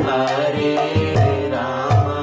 Hare Rama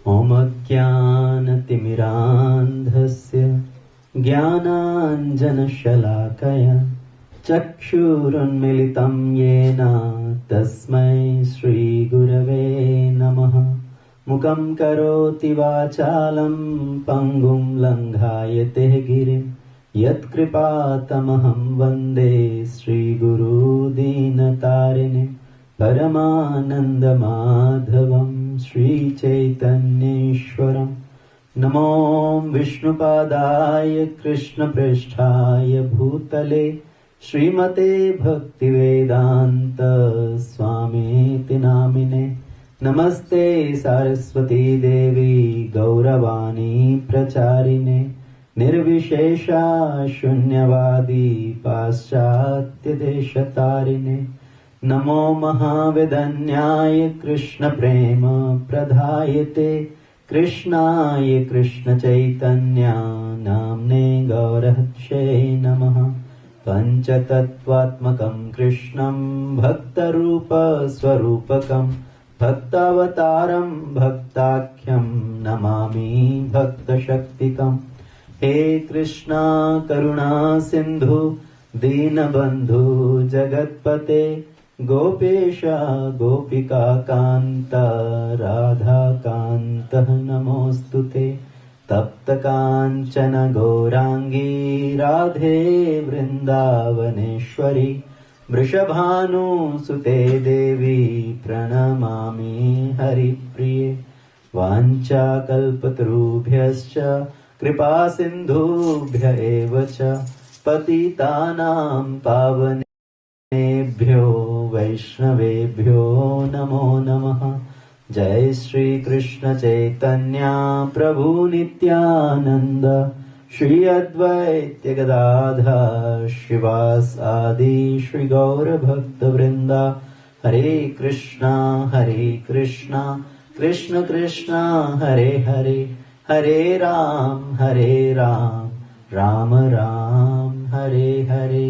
ओमज्ञानतिमिरान्धस्य ज्ञानाञ्जनशलाकया चक्षुरुन्मिलितं येन तस्मै श्रीगुरवे नमः। मुखं करोति वाचालं पङ्गुं लङ्घायते गिरिं यत्कृपातमहं वन्दे श्रीगुरुदीनतारिणिं परमानन्दमाधवं श्रीचैतन्येश्वरम्। नमो विष्णुपादाय कृष्णप्रेष्ठाय भूतले श्रीमते भक्तिवेदान्त स्वामीति नामिने। नमस्ते सारस्वती देवी गौरवाणी प्रचारिणे निर्विशेषा शून्यवादी पाश्चात्यदेशतारिणे। नमो महावेदन्याय कृष्णप्रेम प्रदायते कृष्णाय कृष्णचैतन्या नाम्ने गौरहर्षे नमः। पञ्चतत्त्वात्मकं कृष्णं भक्तरूपस्वरूपकं भक्तावतारं भक्ताख्यं नमामि भक्तशक्तिकम्। हे कृष्णा करुणा सिन्धु दीनबन्धु जगत्पते गोपेश गोपिका कान्त राधाकान्तः नमोऽस्तुते। तप्त काञ्चन गौराङ्गी राधे वृन्दावनेश्वरी वृषभानुसुते देवी प्रणमामि हरिप्रिये। वाञ्छाकल्पतरुभ्यश्च कृपासिन्धुभ्य एव च पतितानां पावनेभ्यो वैष्णवेभ्यो नमो नमः। जय श्री कृष्ण चैतन्य प्रभु नित्यानंद, श्री अद्वैत गदाधर श्रीवास आदि श्री गौर भक्त वृंदा। हरे कृष्णा कृष्ण कृष्ण हरे हरे, हरे Ram Ram Ram Hare Hare.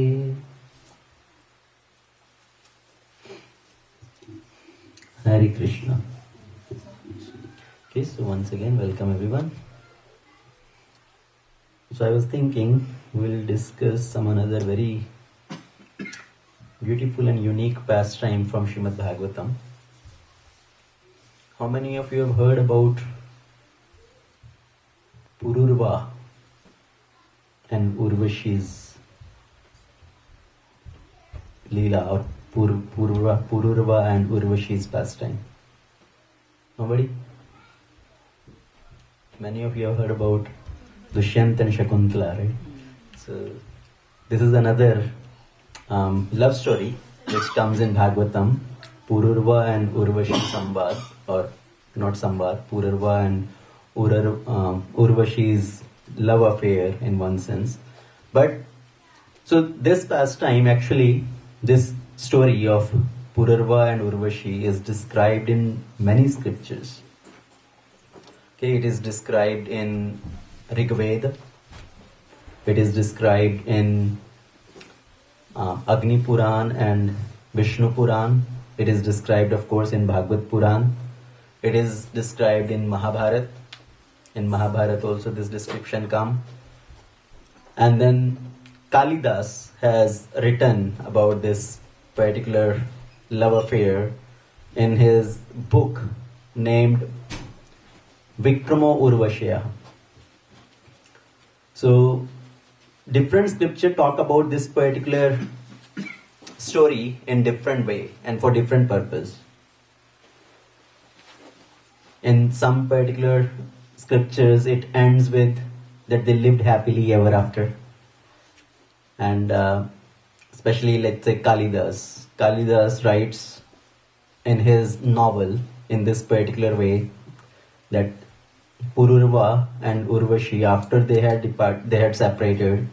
Hare Krishna. Okay, so once again, welcome everyone. So I was thinking we'll discuss some another very beautiful and unique pastime from Srimad Bhagavatam. How many of you have heard about Pururva and Urvashi's Leela, or Pururva and Urvashi's pastime? Nobody? Many of you have heard about Dushyant and Shakuntala, right? So this is another love story which comes in Bhagavatam, Pururva and Urvashi Samvad, or not Samvad, Pururva and Urvashi's love affair in one sense. But so this pastime, actually, this story of Pururva and Urvashi is described in many scriptures. Okay, it is described in Rig Veda. It is described in Agni Puran and Vishnu Puran. It is described, of course, in Bhagavad Puran. It is described in Mahabharata. In Mahabharata also this description comes. And then Kalidas has written about this particular love affair in his book named Vikramo Urvashya. So different scripture talk about this particular story in different way and for different purpose. In some particular scriptures it ends with that they lived happily ever after. And especially, let's say, Kalidas. Kalidas writes in his novel in this particular way that Pururva and Urvashi, after they had separated,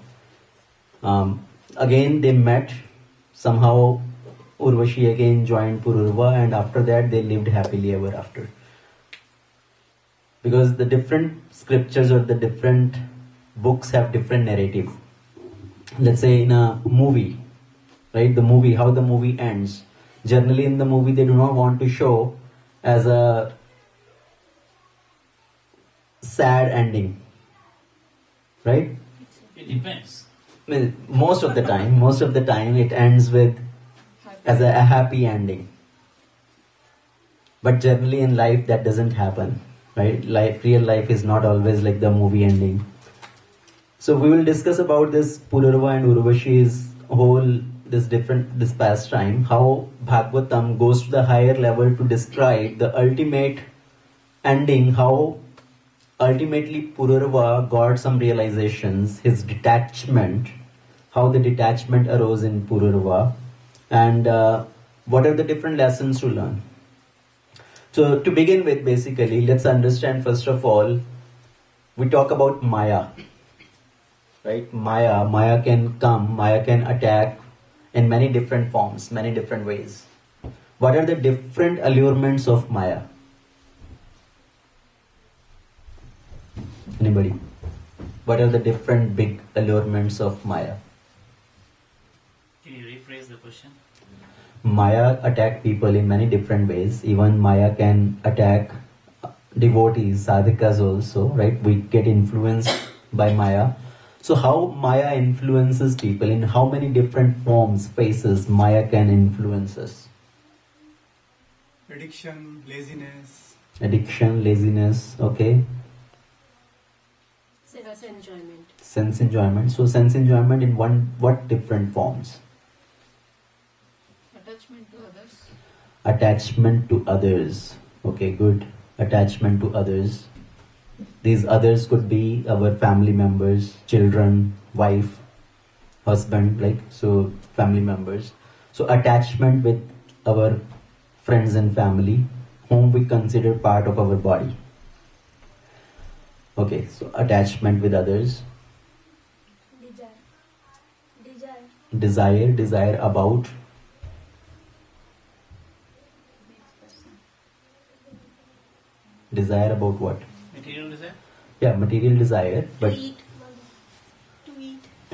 again they met. Somehow Urvashi again joined Pururva, and after that they lived happily ever after. Because the different scriptures or the different books have different narrative. Let's say in a movie, right? The movie, how the movie ends. Generally in the movie they do not want to show as a sad ending, right? It depends. Well, most of the time it ends with as a happy ending. But generally in life that doesn't happen, right? Real life is not always like the movie ending. So we will discuss about this Pururva and Urvashi's this pastime, how Bhagavatam goes to the higher level to describe the ultimate ending, how ultimately Pururva got some realizations, his detachment, how the detachment arose in Pururva, and what are the different lessons to learn. So to begin with, basically, let's understand first of all, we talk about Maya. Right? Maya can come, Maya can attack in many different forms, many different ways. What are the different allurements of Maya? Anybody? What are the different big allurements of Maya? Can you rephrase the question? Maya attack people in many different ways. Even Maya can attack devotees, sadhakas also, right? We get influenced by Maya. So how Maya influences people, in how many different forms, phases Maya can influence us? Addiction, laziness, okay. Sense enjoyment. Sense enjoyment. So sense enjoyment in what different forms? Attachment to others. Attachment to others. Okay, good. Attachment to others. These others could be our family members, children, wife, husband, like, so family members. So attachment with our friends and family, whom we consider part of our body. Okay, so attachment with others. Desire about. Desire about what? Material desire? Yeah, material desire, but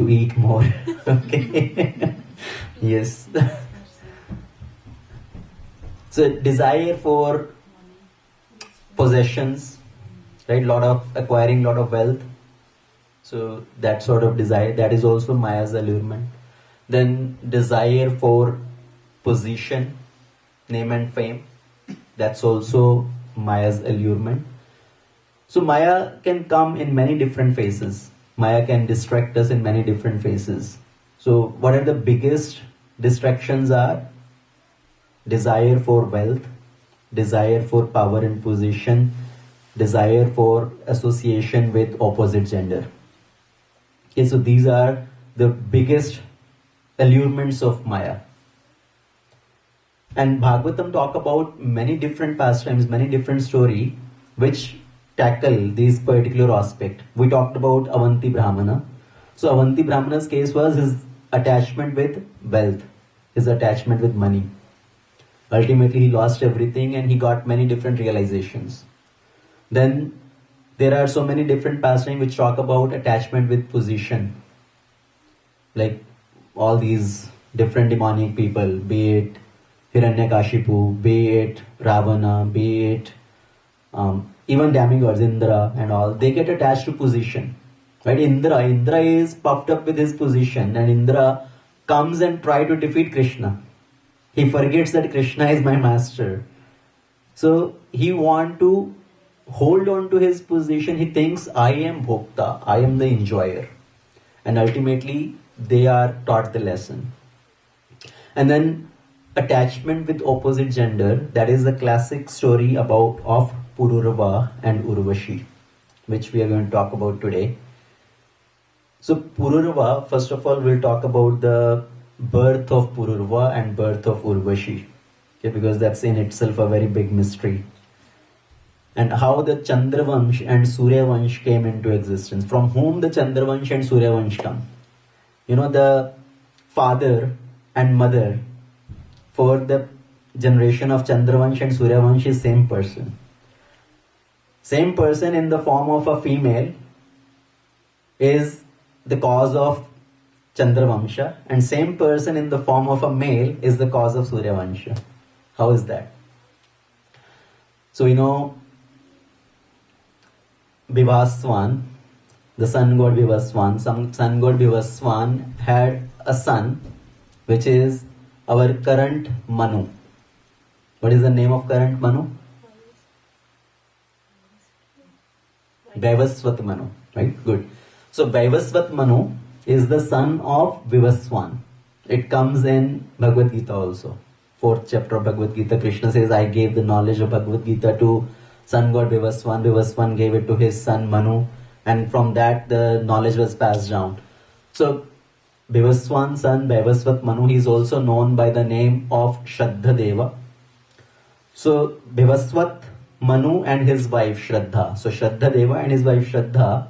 To eat more. Okay. Yes. So desire for possessions, right? Acquiring lot of wealth. So that sort of desire, that is also Maya's allurement. Then desire for position, name and fame, that's also Maya's allurement. So Maya can come in many different phases. Maya can distract us in many different phases. So what are the biggest distractions are? Desire for wealth, desire for power and position, desire for association with opposite gender. Okay, so these are the biggest allurements of Maya. And Bhagavatam talk about many different pastimes, many different story which tackle these particular aspect. We talked about Avanti Brahmana. So Avanti Brahmana's case was his attachment with wealth, his attachment with money. Ultimately he lost everything and he got many different realizations. Then there are so many different pastimes which talk about attachment with position. Like all these different demonic people, be it Hiranyakashipu, be it Ravana, be it even demigods, Indra and all, they get attached to position. Right? Indra is puffed up with his position, and Indra comes and try to defeat Krishna. He forgets that Krishna is my master. So he want to hold on to his position. He thinks, I am Bhokta, I am the enjoyer. And ultimately they are taught the lesson. And then attachment with opposite gender, that is the classic story of Pururva and Urvashi, which we are going to talk about today. So Pururva, first of all, we'll talk about the birth of Pururva and birth of Urvashi, okay, because that's in itself a very big mystery. And how the Chandravamsa and Suryavamsa came into existence, from whom the Chandravamsa and Suryavamsa come. You know, the father and mother for the generation of Chandravamsa and Suryavamsa is same person. Same person in the form of a female is the cause of Chandravamsa, and same person in the form of a male is the cause of Suryavamsa. How is that? So you know, Vivaswan, the sun god Vivaswan, sun god Vivaswan had a son which is our current Manu. What is the name of current Manu? Vaivasvat Manu, right? Good. So Vaivasvat Manu is the son of Vivaswan. It comes in Bhagavad Gita also. 4th chapter of Bhagavad Gita, Krishna says, I gave the knowledge of Bhagavad Gita to sun god Vivaswan. Vivaswan gave it to his son Manu, and from that the knowledge was passed down. So Vivaswan's son Vaivasvat Manu, he is also known by the name of Shraddha Deva. So Vivasvat Manu and his wife Shraddha. So Shraddha Deva and his wife Shraddha,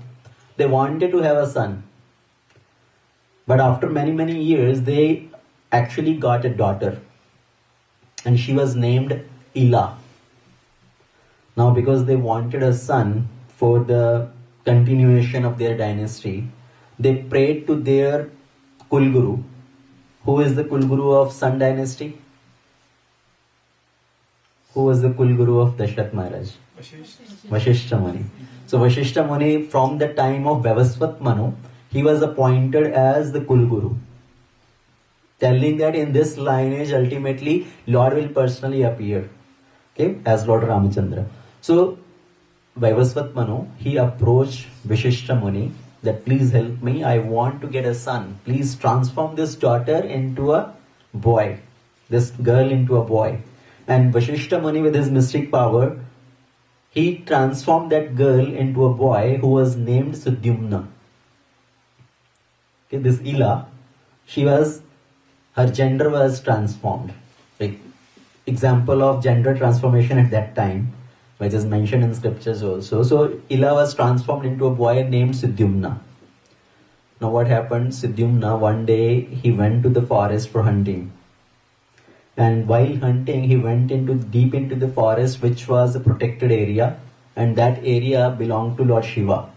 they wanted to have a son. But after many years, they actually got a daughter. And she was named Aila. Now because they wanted a son for the continuation of their dynasty, they prayed to their Kulguru. Who is the Kulguru of Sun dynasty? Who was the Kulguru of Dashrath Maharaj? Vashishta Muni. So Vashishta Muni, from the time of Vaivasvat Manu, he was appointed as the Kulguru, telling that in this lineage ultimately Lord will personally appear, okay, as Lord Ramachandra. So Vaivasvat Manu, he approached Vashishta Muni that please help me, I want to get a son. Please transform this daughter into a boy, this girl into a boy. And Vashishta Muni, with his mystic power, he transformed that girl into a boy who was named Sudyumna. Okay, this Aila, her gender was transformed. Like example of gender transformation at that time, which is mentioned in scriptures also. So Ila was transformed into a boy named Suryumna. Now what happened? Suryumna, one day he went to the forest for hunting. And while hunting, he went deep into the forest, which was a protected area, and that area belonged to Lord Shiva.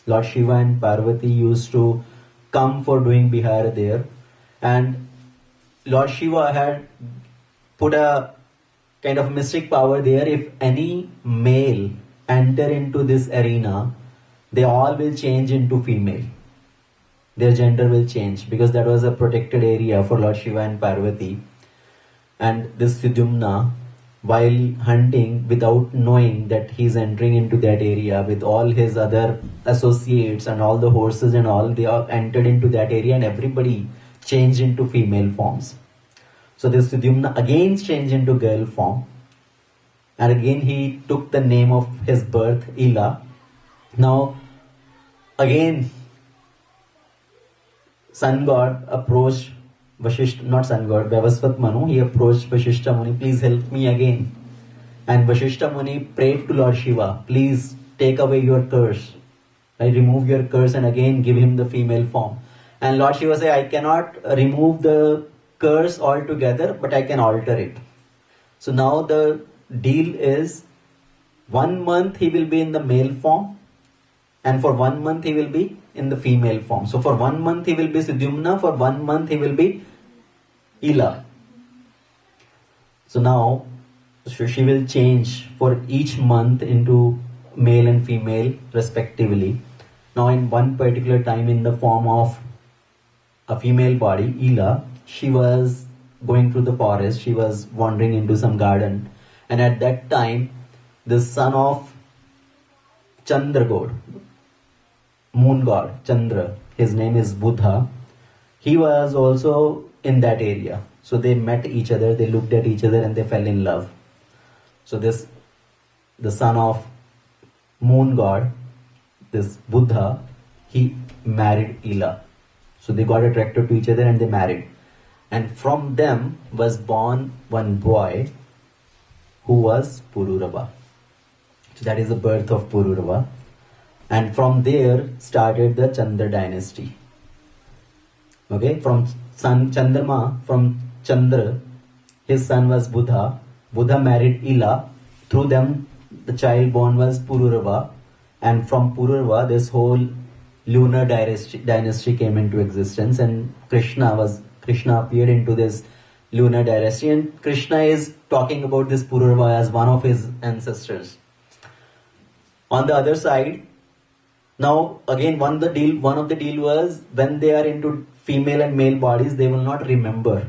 Lord Shiva and Parvati used to come for doing Bihar there, and Lord Shiva had put a kind of mystic power there. If any male enter into this arena, they all will change into female. Their gender will change, because that was a protected area for Lord Shiva and Parvati. And this Suryumna, while hunting, without knowing that he's entering into that area with all his other associates and all the horses and all, they all entered into that area, and everybody changed into female forms. So this Suryumna again changed into girl form, and again he took the name of his birth, Ila. Now again sun god approached Vashishta, not sun god, Vyavasvat Manu, he approached Vashishta Muni, please help me again. And Vashishta Muni prayed to Lord Shiva, please take away your curse. Right, remove your curse and again give him the female form. And Lord Shiva said, I cannot remove the curse altogether, but I can alter it. So now the deal is 1 month he will be in the male form, and for 1 month he will be in the female form. So for 1 month he will be Suryumna, for 1 month he will be Ila. So now she will change for each month into male and female respectively. Now in one particular time, in the form of a female body, Ila, she was going through the forest, she was wandering into some garden, and at that time the son of Chandra god, moon god Chandra, his name is Buddha, he was also in that area. So they met each other, they looked at each other, and they fell in love. So the son of moon god, this Buddha, he married Ila. So they got attracted to each other and they married. And from them was born one boy who was Pururva. So that is the birth of Pururva. And from there started the Chandra dynasty. Okay, from Chandrama, from Chandra, his son was Buddha. Buddha married Ila. Through them, the child born was Pururva. And from Pururva, this whole lunar dynasty came into existence. And Krishna appeared into this lunar dynasty. And Krishna is talking about this Pururva as one of his ancestors. On the other side, now again one of the deal was, when they are into female and male bodies, they will not remember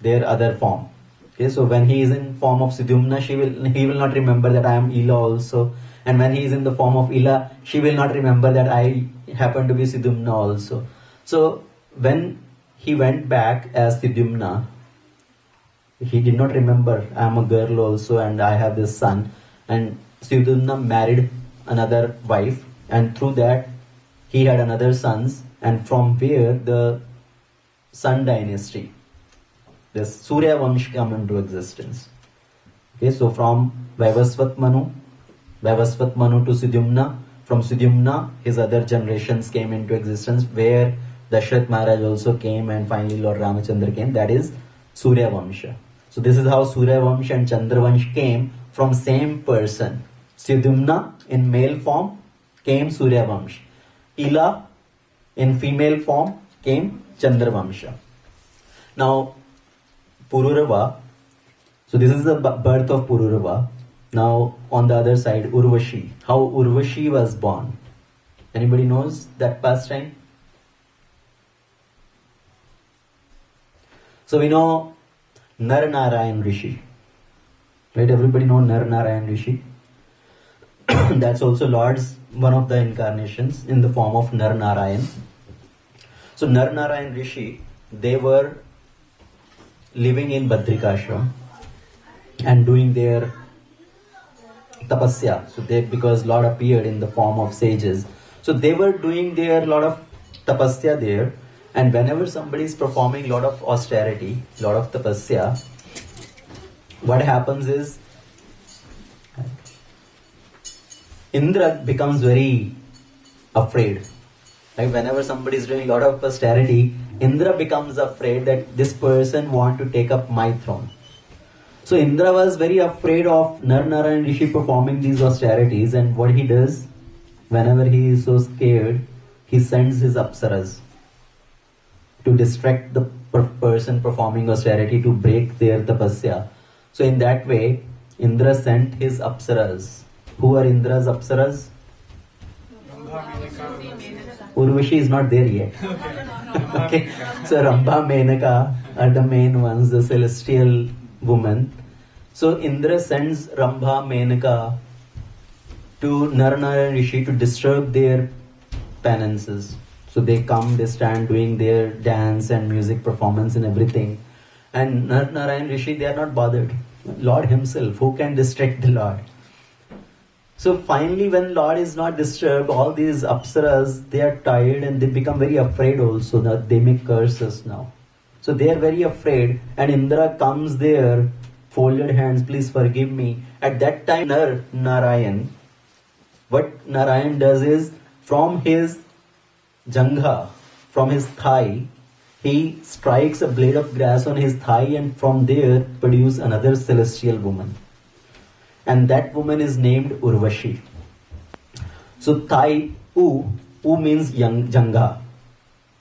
their other form. Okay, so when he is in form of Suryumna, he will not remember that I am Ila also. And when he is in the form of Ila, she will not remember that I happen to be Suryumna also. So when he went back as Suryumna, he did not remember I am a girl also and I have this son. And Suryumna married another wife, and through that he had another sons, and from where the Sun dynasty, this Suryavamsa come into existence. Okay, so from Vyavasvat Manu to Suryumna, from Suryumna his other generations came into existence, where Dashrath Maharaj also came, and finally Lord Ramachandra came. That is Suryavamsa. So this is how Suryavamsa and Chandravamsa came from same person. Suryumna in male form came Suryavamsa. Ila in female form came Chandravamsa. Now Pururva, so this is the birth of Pururva. Now on the other side, Urvashi, how Urvashi was born. Anybody knows that pastime? So we know Nar Narayan Rishi, right? Everybody know Nar Narayan Rishi. That's also Lord's one of the incarnations in the form of Nar Narayan. So Nar Narayan Rishi, they were living in Badrikashram and doing their tapasya. So because Lord appeared in the form of sages, so they were doing their lot of tapasya there. And whenever somebody is performing lot of austerity, lot of tapasya, what happens is Indra becomes very afraid. Like whenever somebody is doing a lot of austerity, Indra becomes afraid that this person want to take up my throne. So Indra was very afraid of Narayan Rishi performing these austerities, and what he does, whenever he is so scared, he sends his apsaras to distract the person performing austerity to break their tapasya. So in that way, Indra sent his apsaras. Who are Indra's apsaras? Urvashi is not there yet. Okay. So Rambha, Menaka are the main ones, the celestial woman. So Indra sends Rambha, Menaka to Narayan Rishi to disturb their penances. So they come, they stand doing their dance and music performance and everything. And Narayan Rishi, they are not bothered. Lord himself, who can distract the Lord? So finally, when Lord is not disturbed, all these apsaras, they are tired and they become very afraid also that they may curse us now. So they are very afraid, and Indra comes there, folded hands, please forgive me. At that time, Narayan, what Narayan does is, from his jangha, from his thigh, he strikes a blade of grass on his thigh, and from there produce another celestial woman. And that woman is named Urvashi. So thigh, U means young jangha.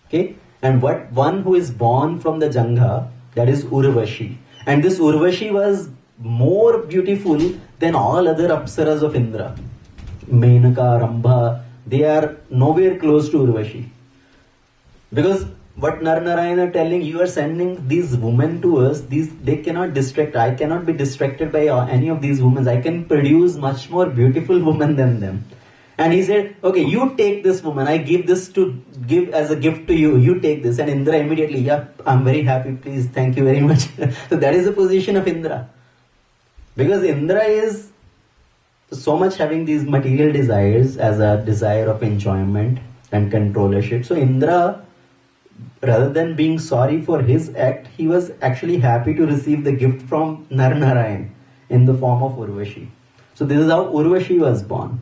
Okay? And one who is born from the jangha, that is Urvashi. And this Urvashi was more beautiful than all other apsaras of Indra. Menaka, Rambha, they are nowhere close to Urvashi. Because what Narayan are telling, you are sending these women to us, they cannot distract. I cannot be distracted by any of these women. I can produce much more beautiful women than them. And he said, okay, you take this woman. I give this to give as a gift to you. You take this. And Indra immediately, yeah, I'm very happy. Please, thank you very much. So that is the position of Indra. Because Indra is so much having these material desires as a desire of enjoyment and controllership. So Indra, rather than being sorry for his act, he was actually happy to receive the gift from Narayan in the form of Urvashi. So this is how Urvashi was born.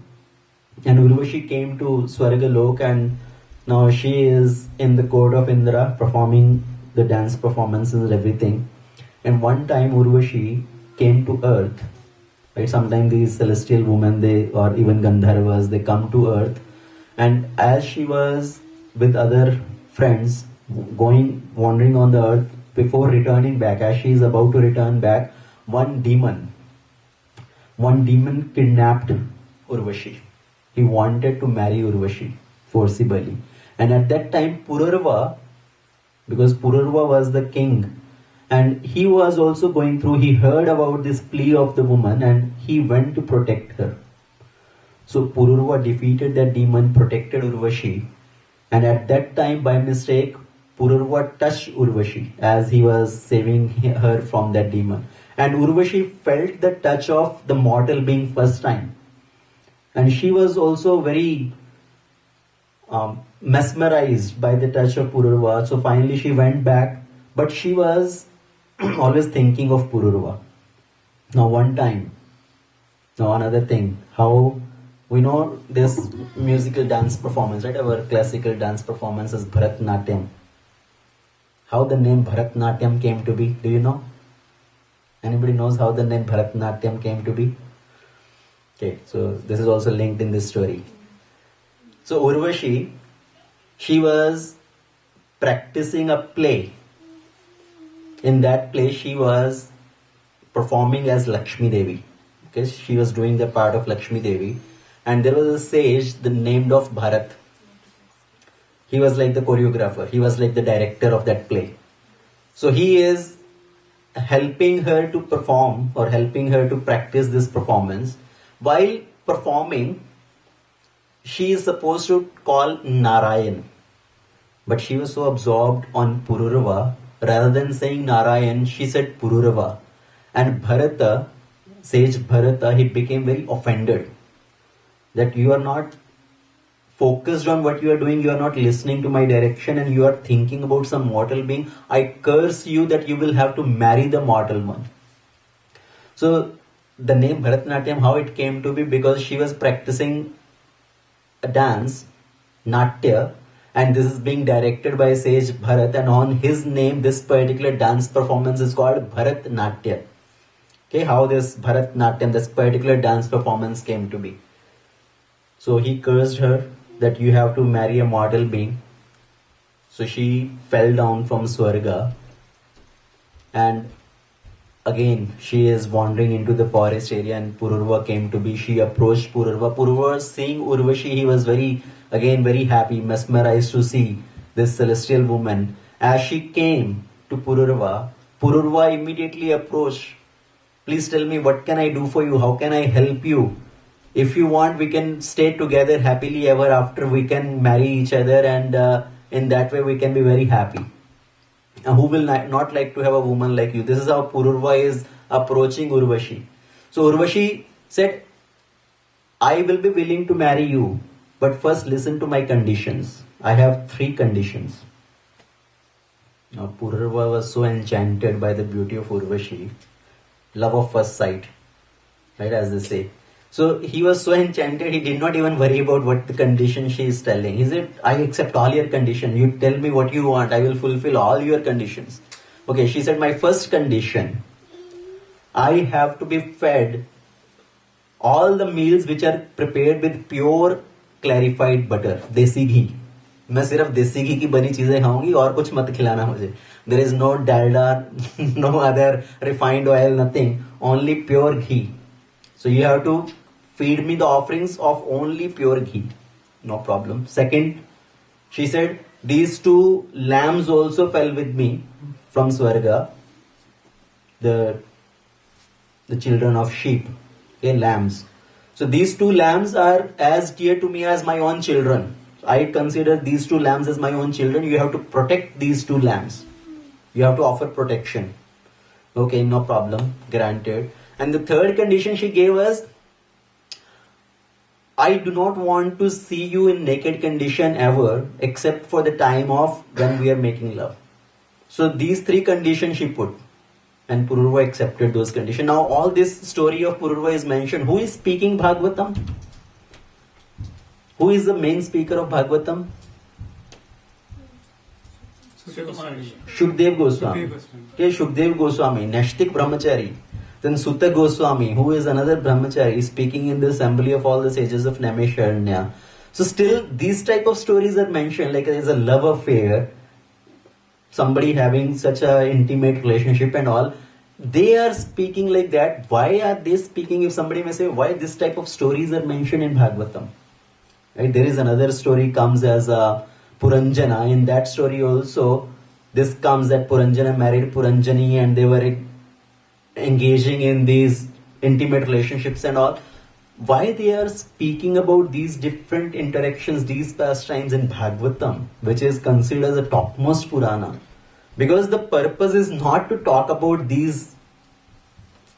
And Urvashi came to Swargalok, and now she is in the court of Indra performing the dance performances and everything. And one time Urvashi came to earth. Right? Sometimes these celestial women, or even Gandharvas, they come to earth. And as she was with other friends wandering on the earth, before returning back, as she is about to return back, one demon kidnapped Urvashi. He wanted to marry Urvashi forcibly. And at that time, Pururva, because Pururva was the king, and he was also going through, he heard about this plea of the woman and he went to protect her. So Pururva defeated that demon, protected Urvashi, and at that time, by mistake, Pururva touched Urvashi as he was saving her from that demon. And Urvashi felt the touch of the mortal being first time. And she was also very mesmerized by the touch of Pururva. So finally she went back, but she was always thinking of Pururva. Now another thing, how we know this musical dance performance, right? Our classical dance performance is Bharatnatyam. How the name Bharatnatyam came to be, do you know? Anybody knows how the name Bharatnatyam came to be? Okay, so this is also linked in this story. So Urvashi, she was practicing a play. In that play, she was performing as Lakshmi Devi. Okay, she was doing the part of Lakshmi Devi. And there was a sage named of Bharat. He was like the choreographer. He was like the director of that play. So he is helping her to perform or helping her to practice this performance. While performing, she is supposed to call Narayan. But she was so absorbed on Pururva, rather than saying Narayan, she said Pururva. And Bharata, sage Bharata, he became very offended that you are not focused on what you are doing, you are not listening to my direction, and you are thinking about some mortal being, I curse you that you will have to marry the mortal one. So the name Bharatanatyam, how it came to be, because she was practicing a dance, Natya, and this is being directed by sage Bharat, and on his name this particular dance performance is called Bharatanatyam. Okay, how this Bharatanatyam, this particular dance performance came to be. So he cursed her that you have to marry a mortal being. So she fell down from Swarga, and again she is wandering into the forest area, and Pururva came to be. She approached Pururva. Pururva, seeing Urvashi, he was very happy, mesmerized to see this celestial woman. As she came to Pururva, Pururva immediately approached. Please tell me, what can I do for you? How can I help you? If you want, we can stay together happily ever after. We can marry each other, and in that way we can be very happy. Who will not like to have a woman like you? This is how Pururva is approaching Urvashi. So Urvashi said, I will be willing to marry you, but first listen to my conditions. I have 3 conditions. Now Pururva was so enchanted by the beauty of Urvashi, love of first sight, right, as they say. So he was so enchanted, he did not even worry about what the condition she is telling. He said, I accept all your conditions. You tell me what you want. I will fulfill all your conditions. Okay, she said, my first condition, I have to be fed all the meals which are prepared with pure clarified butter, desi ghee. मैं सिर्फ देसी घी की बनी चीजें खाऊंगी और कुछ मत खिलाना मुझे. There is no dalda, no other refined oil, nothing. Only pure ghee. So you have to feed me the offerings of only pure ghee. No problem. Second, she said, these 2 lambs also fell with me from Swarga. The children of sheep. Okay, lambs. So these 2 lambs are as dear to me as my own children. I consider these 2 lambs as my own children. You have to protect these 2 lambs. You have to offer protection. Okay, no problem. Granted. And the third condition she gave us, I do not want to see you in naked condition ever, except for the time of when we are making love. So these 3 conditions she put, and Pururva accepted those conditions. Now all this story of Pururva is mentioned. Who is speaking Bhagavatam? Who is the main speaker of Bhagavatam? Shukdev Goswami. Okay, Shukdev Goswami, Nashtik Brahmachari. Then Sutta Goswami, who is another Brahmachari, is speaking in the assembly of all the sages of Naimishwaranya. So still these type of stories are mentioned, like there is a love affair, somebody having such a intimate relationship and all. They are speaking like that. Why are they speaking? If somebody may say, why this type of stories are mentioned in Bhagavatam? Right? There is another story comes as a Puranjana. In that story also, this comes that Puranjana married Puranjani and they were engaging in these intimate relationships and all. Why they are speaking about these different interactions, these pastimes in Bhagavatam, which is considered as a topmost Purana? Because the purpose is not to talk about these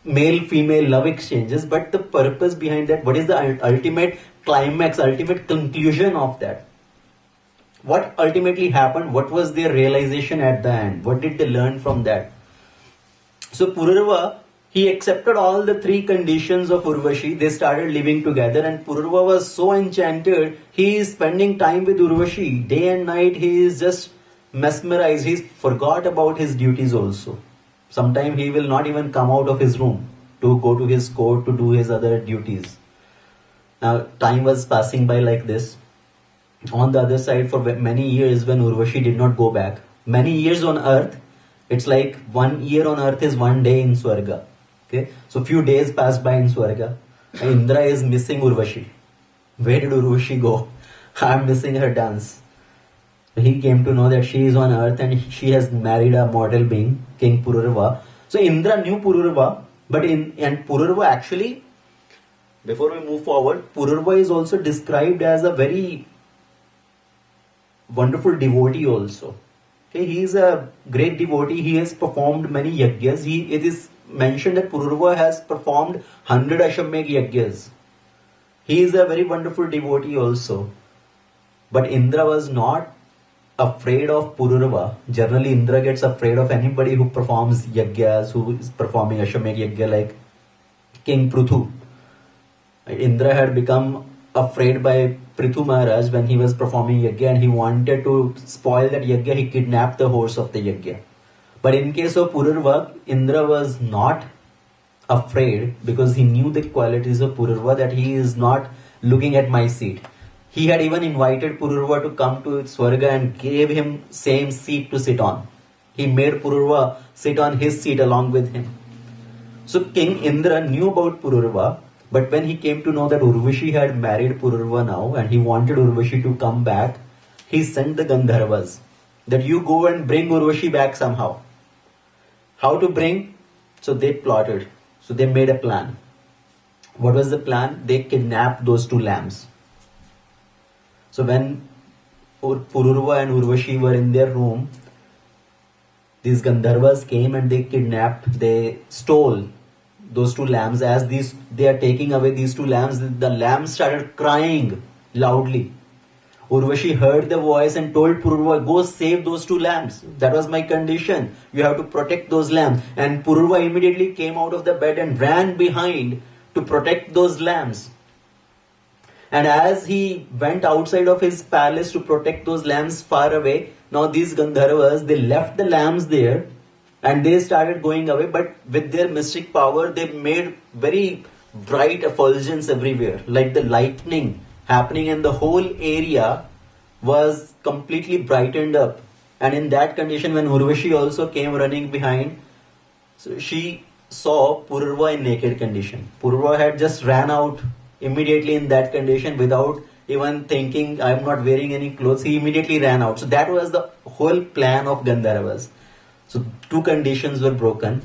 male-female love exchanges, but the purpose behind that, what is the ultimate climax, ultimate conclusion of that? What ultimately happened? What was their realization at the end? What did they learn from that? So Pururva, he accepted all the 3 conditions of Urvashi. They started living together, and Pururva was so enchanted. He is spending time with Urvashi. Day and night he is just mesmerized. He forgot about his duties also. Sometimes he will not even come out of his room to go to his court to do his other duties. Now time was passing by like this. On the other side, for many years when Urvashi did not go back, many years on earth, it's like 1 year on earth is 1 day in Swarga. Okay, so few days passed by in Swarga. Indra is missing Urvashi. Where did Urvashi go? I'm missing her dance. So he came to know that she is on earth and she has married a mortal being, King Pururva. So Indra knew Pururva, and Pururva actually, before we move forward, Pururva is also described as a very wonderful devotee also. Okay, he is a great devotee. He has performed many yagyas. It is mentioned that Pururva has performed 100 Ashwamedh yagyas. He is a very wonderful devotee also. But Indra was not afraid of Pururva. Generally, Indra gets afraid of anybody who performs yagyas, who is performing Ashwamedh yagya, like King Pruthu. Indra had become afraid by Prithu Maharaj when he was performing yagya, and he wanted to spoil that yagya. He kidnapped the horse of the yagya. But in case of Pururva, Indra was not afraid because he knew the qualities of Pururva, that he is not looking at my seat. He had even invited Pururva to come to Swarga and gave him same seat to sit on. He made Pururva sit on his seat along with him. So King Indra knew about Pururva, but when he came to know that Urvashi had married Pururva now and he wanted Urvashi to come back, he sent the Gandharvas that you go and bring Urvashi back somehow. How to bring? So they plotted. So they made a plan. What was the plan? They kidnapped those two lambs. So when Pururva and Urvashi were in their room, these Gandharvas came and they kidnapped, they stole those two lambs. As they are taking away these two lambs, the lambs started crying loudly. Urvashi heard the voice and told Pururva, go save those two lambs. That was my condition. You have to protect those lambs. And Pururva immediately came out of the bed and ran behind to protect those lambs. And as he went outside of his palace to protect those lambs far away, now these Gandharvas, they left the lambs there and they started going away. But with their mystic power, they made very bright effulgence everywhere. Like the lightning happening, and the whole area was completely brightened up. And in that condition, when Urvashi also came running behind, so she saw Pururva in naked condition. Pururva had just ran out immediately in that condition without even thinking, I am not wearing any clothes. He immediately ran out. So that was the whole plan of Gandharvas. So two conditions were broken,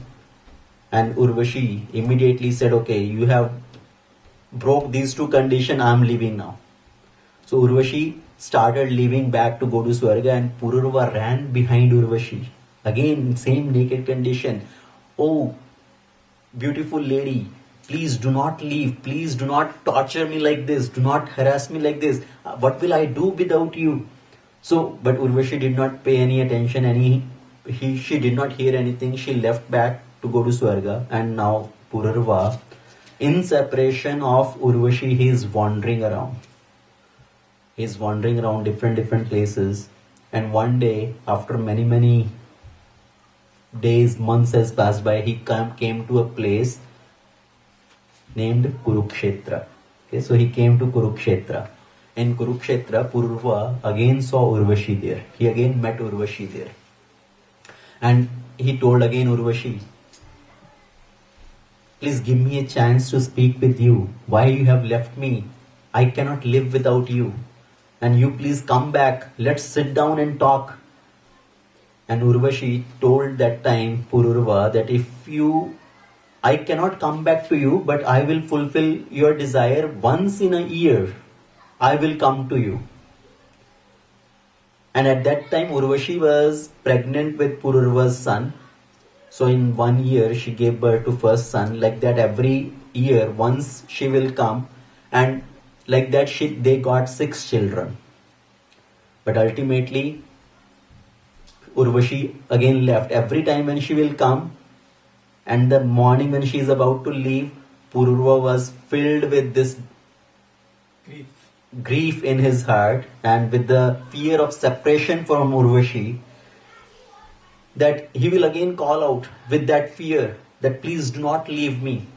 and Urvashi immediately said, okay, you have broke these two conditions, I am leaving now. So Urvashi started leaving back to go to Swarga, and Pururva ran behind Urvashi. Again, same naked condition. Oh, beautiful lady, please do not leave. Please do not torture me like this. Do not harass me like this. What will I do without you? So, but Urvashi did not pay any attention. She did not hear anything. She left back to go to Swarga. And now Pururva, in separation of Urvashi, he is wandering around. He is wandering around different places. And one day, after many days, months has passed by, he came to a place named Kurukshetra. Okay, so he came to Kurukshetra. In Kurukshetra, Pururva again saw Urvashi there. He again met Urvashi there. And he told again Urvashi, please give me a chance to speak with you. Why you have left me? I cannot live without you. And you please come back. Let's sit down and talk. And Urvashi told that time Pururva that I cannot come back to you, but I will fulfill your desire once in a year. I will come to you. And at that time Urvashi was pregnant with Pururva's son. So in 1 year she gave birth to first son. Like that every year once she will come, and like that they got 6 children. But ultimately Urvashi again left. Every time when she will come, and the morning when she is about to leave, Pururva was filled with this grief in his heart and with the fear of separation from Urvashi, that he will again call out with that fear that please do not leave me.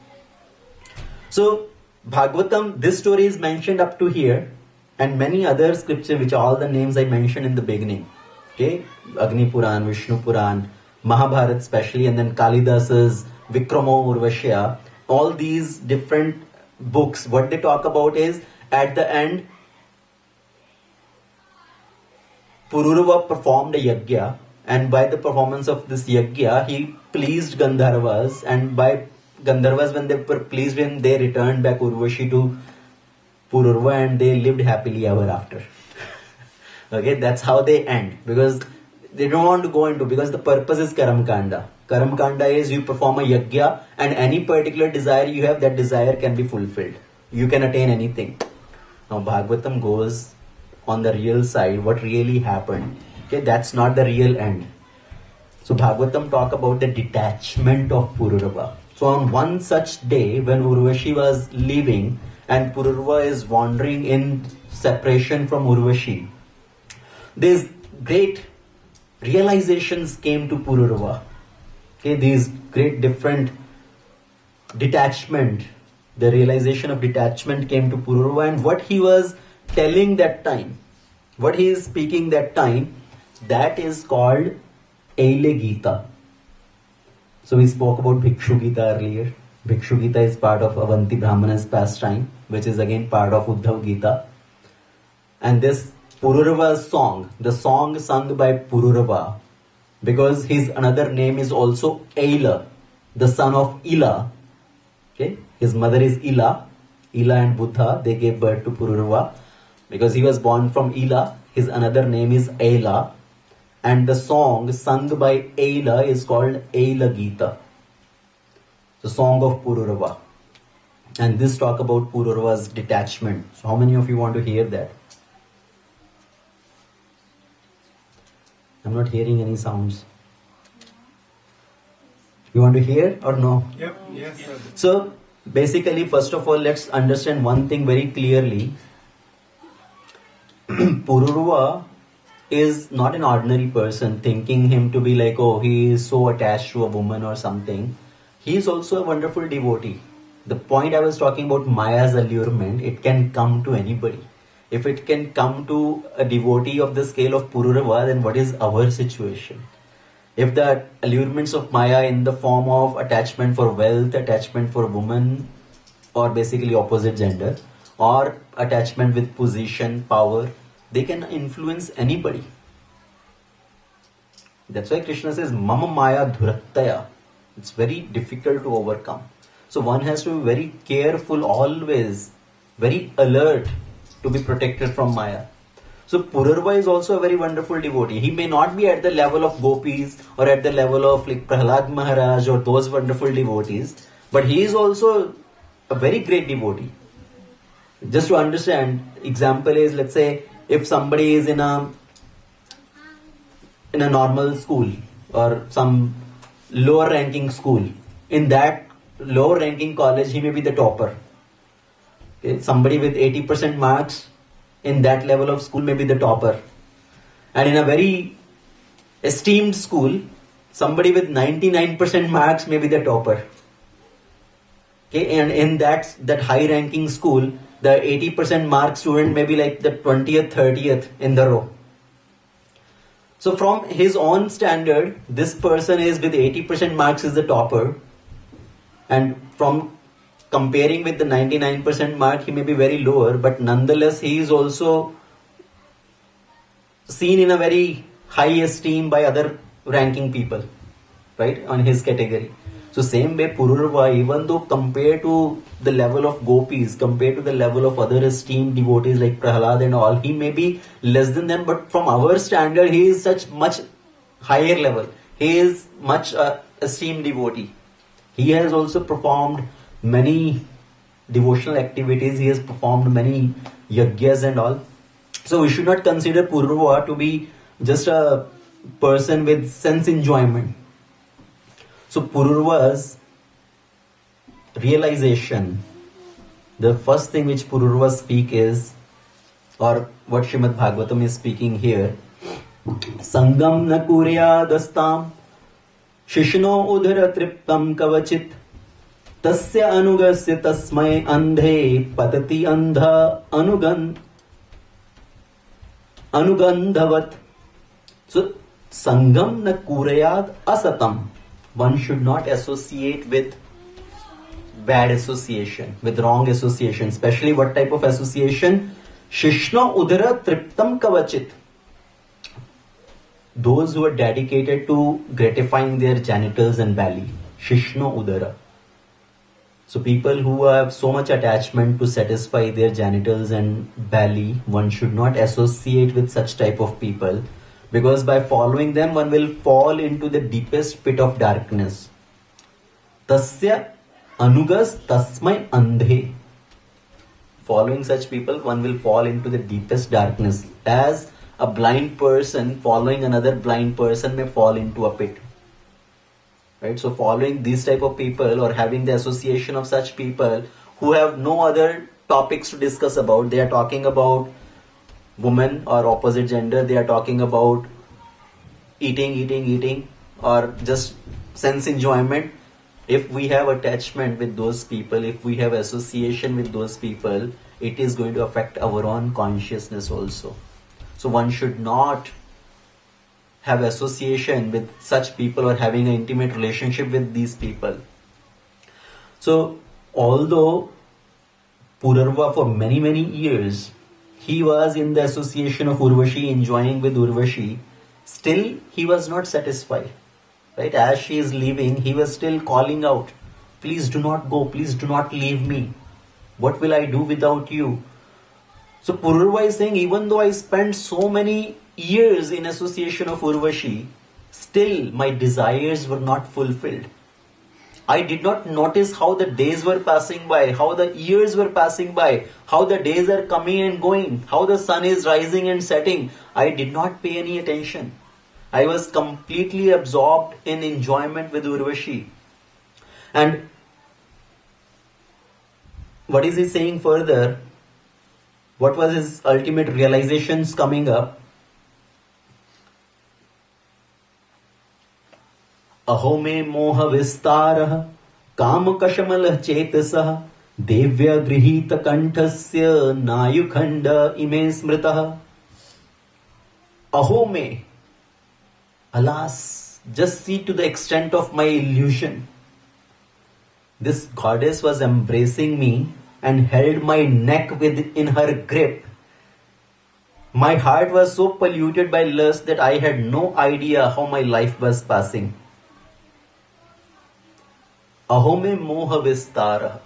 So Bhagavatam, this story is mentioned up to here, and many other scriptures, which are all the names I mentioned in the beginning. Okay, Agni Puran, Vishnu Puran, Mahabharata especially, and then Kalidasa's Vikramo Urvashya. All these different books, what they talk about is, at the end, Pururva performed a yagya, and by the performance of this yagya, he pleased Gandharvas, and by Gandharvas, when they were pleased with him, they returned back Urvashi to Pururva, and they lived happily ever after. Okay, that's how they end, because they don't want to go into, because the purpose is Karam Kanda. Karam Kanda is you perform a yagya, and any particular desire you have, that desire can be fulfilled. You can attain anything. Now Bhagavatam goes on the real side, what really happened. Okay, that's not the real end. So Bhagavatam talk about the detachment of Pururva. So on one such day when Urvashi was leaving and Pururva is wandering in separation from Urvashi, these great realizations came to Pururva. Okay, these great different detachment, the realization of detachment came to Pururva, and what he was telling that time, what he is speaking that time, that is called Aila Gita. So we spoke about Bhikshu Gita earlier. Bhikshu Gita is part of Avanti Brahmana's pastime, which is again part of Uddhava Gita. And this Pururva's song, the song sung by Pururva, because his another name is also Aila, the son of Ila. Okay, his mother is Ila. Ila and Buddha, they gave birth to Pururva. Because he was born from Ila, his another name is Aila. And the song sung by Aila is called Aila Gita, the song of Pururva. And this talk about Pururva's detachment. So how many of you want to hear that? I'm not hearing any sounds. You want to hear or no? Yep. Yes, sir. So basically, first of all, let's understand one thing very clearly. Pururva is not an ordinary person, thinking him to be like, oh, he is so attached to a woman or something. He is also a wonderful devotee. The point I was talking about, Maya's allurement, it can come to anybody. If it can come to a devotee of the scale of Pururva, then what is our situation? If the allurements of Maya in the form of attachment for wealth, attachment for woman, or basically opposite gender, or attachment with position, power, they can influence anybody. That's why Krishna says, Mama Maya Dhurattaya. It's very difficult to overcome. So one has to be very careful, always, very alert to be protected from Maya. So Pururva is also a very wonderful devotee. He may not be at the level of gopis or at the level of like Prahlad Maharaj or those wonderful devotees, but he is also a very great devotee. Just to understand, example is, let's say, if somebody is in a normal school or some lower ranking school, in that lower ranking college, he may be the topper. Okay? Somebody with 80% marks in that level of school may be the topper. And in a very esteemed school, somebody with 99% marks may be the topper. Okay? And in that high ranking school, the 80% mark student may be like the 20th, 30th in the row. So from his own standard, this person is with 80% marks is the topper. And from comparing with the 99% mark, he may be very lower, but nonetheless he is also seen in a very high esteem by other ranking people, right, on his category. So same way Pururva, even though compared to the level of gopis, compared to the level of other esteemed devotees like Prahlad and all, he may be less than them, but from our standard, he is such much higher level. He is much esteemed devotee. He has also performed many devotional activities. He has performed many yagyas and all. So we should not consider Pururva to be just a person with sense enjoyment. So Pururva's realization, the first thing which Pururva speak is, or what Srimad Bhagavatam is speaking here, Sangam na kuryadastam shishno udhara triptam kavachit tasya anugasya tasmai andhe patati andha anugandhavat. So Sangam na kuryad asatam. One should not associate with bad association, with wrong association. Especially what type of association? Shishno udhara triptam kavachit. Those who are dedicated to gratifying their genitals and belly. Shishno udhara. So people who have so much attachment to satisfy their genitals and belly, one should not associate with such type of people. Because by following them, one will fall into the deepest pit of darkness. Tasya anugas tasmai andhe. following such people, one will fall into the deepest darkness. As a blind person following another blind person may fall into a pit. Right? So following these type of people or having the association of such people who have no other topics to discuss about, they are talking about women or opposite gender, they are talking about eating, or just sense enjoyment. If we have attachment with those people, if we have association with those people, it is going to affect our own consciousness also. So one should not have association with such people or having an intimate relationship with these people. So although Pururva for many years, he was in the association of Urvashi, enjoying with Urvashi, still he was not satisfied. Right? As she is leaving, he was still calling out, please do not go, please do not leave me. What will I do without you? So Pururva is saying, even though I spent so many years in association of Urvashi, still my desires were not fulfilled. I did not notice how the days were passing by, how the years were passing by, how the days are coming and going, how the sun is rising and setting. I did not pay any attention. I was completely absorbed in enjoyment with Urvashi. And what is he saying further? What was his ultimate realizations coming up? Aho me moha vistarah काम कशमल चेतसः देव्य गृहीत कंठस्य नायुखंड इमे स्मृतः. Aho me, alas, just see to the extent of my illusion. This goddess was embracing me and held my neck in her grip. My heart was so polluted by lust that I had no idea how my life was passing. Aho me moha vistara.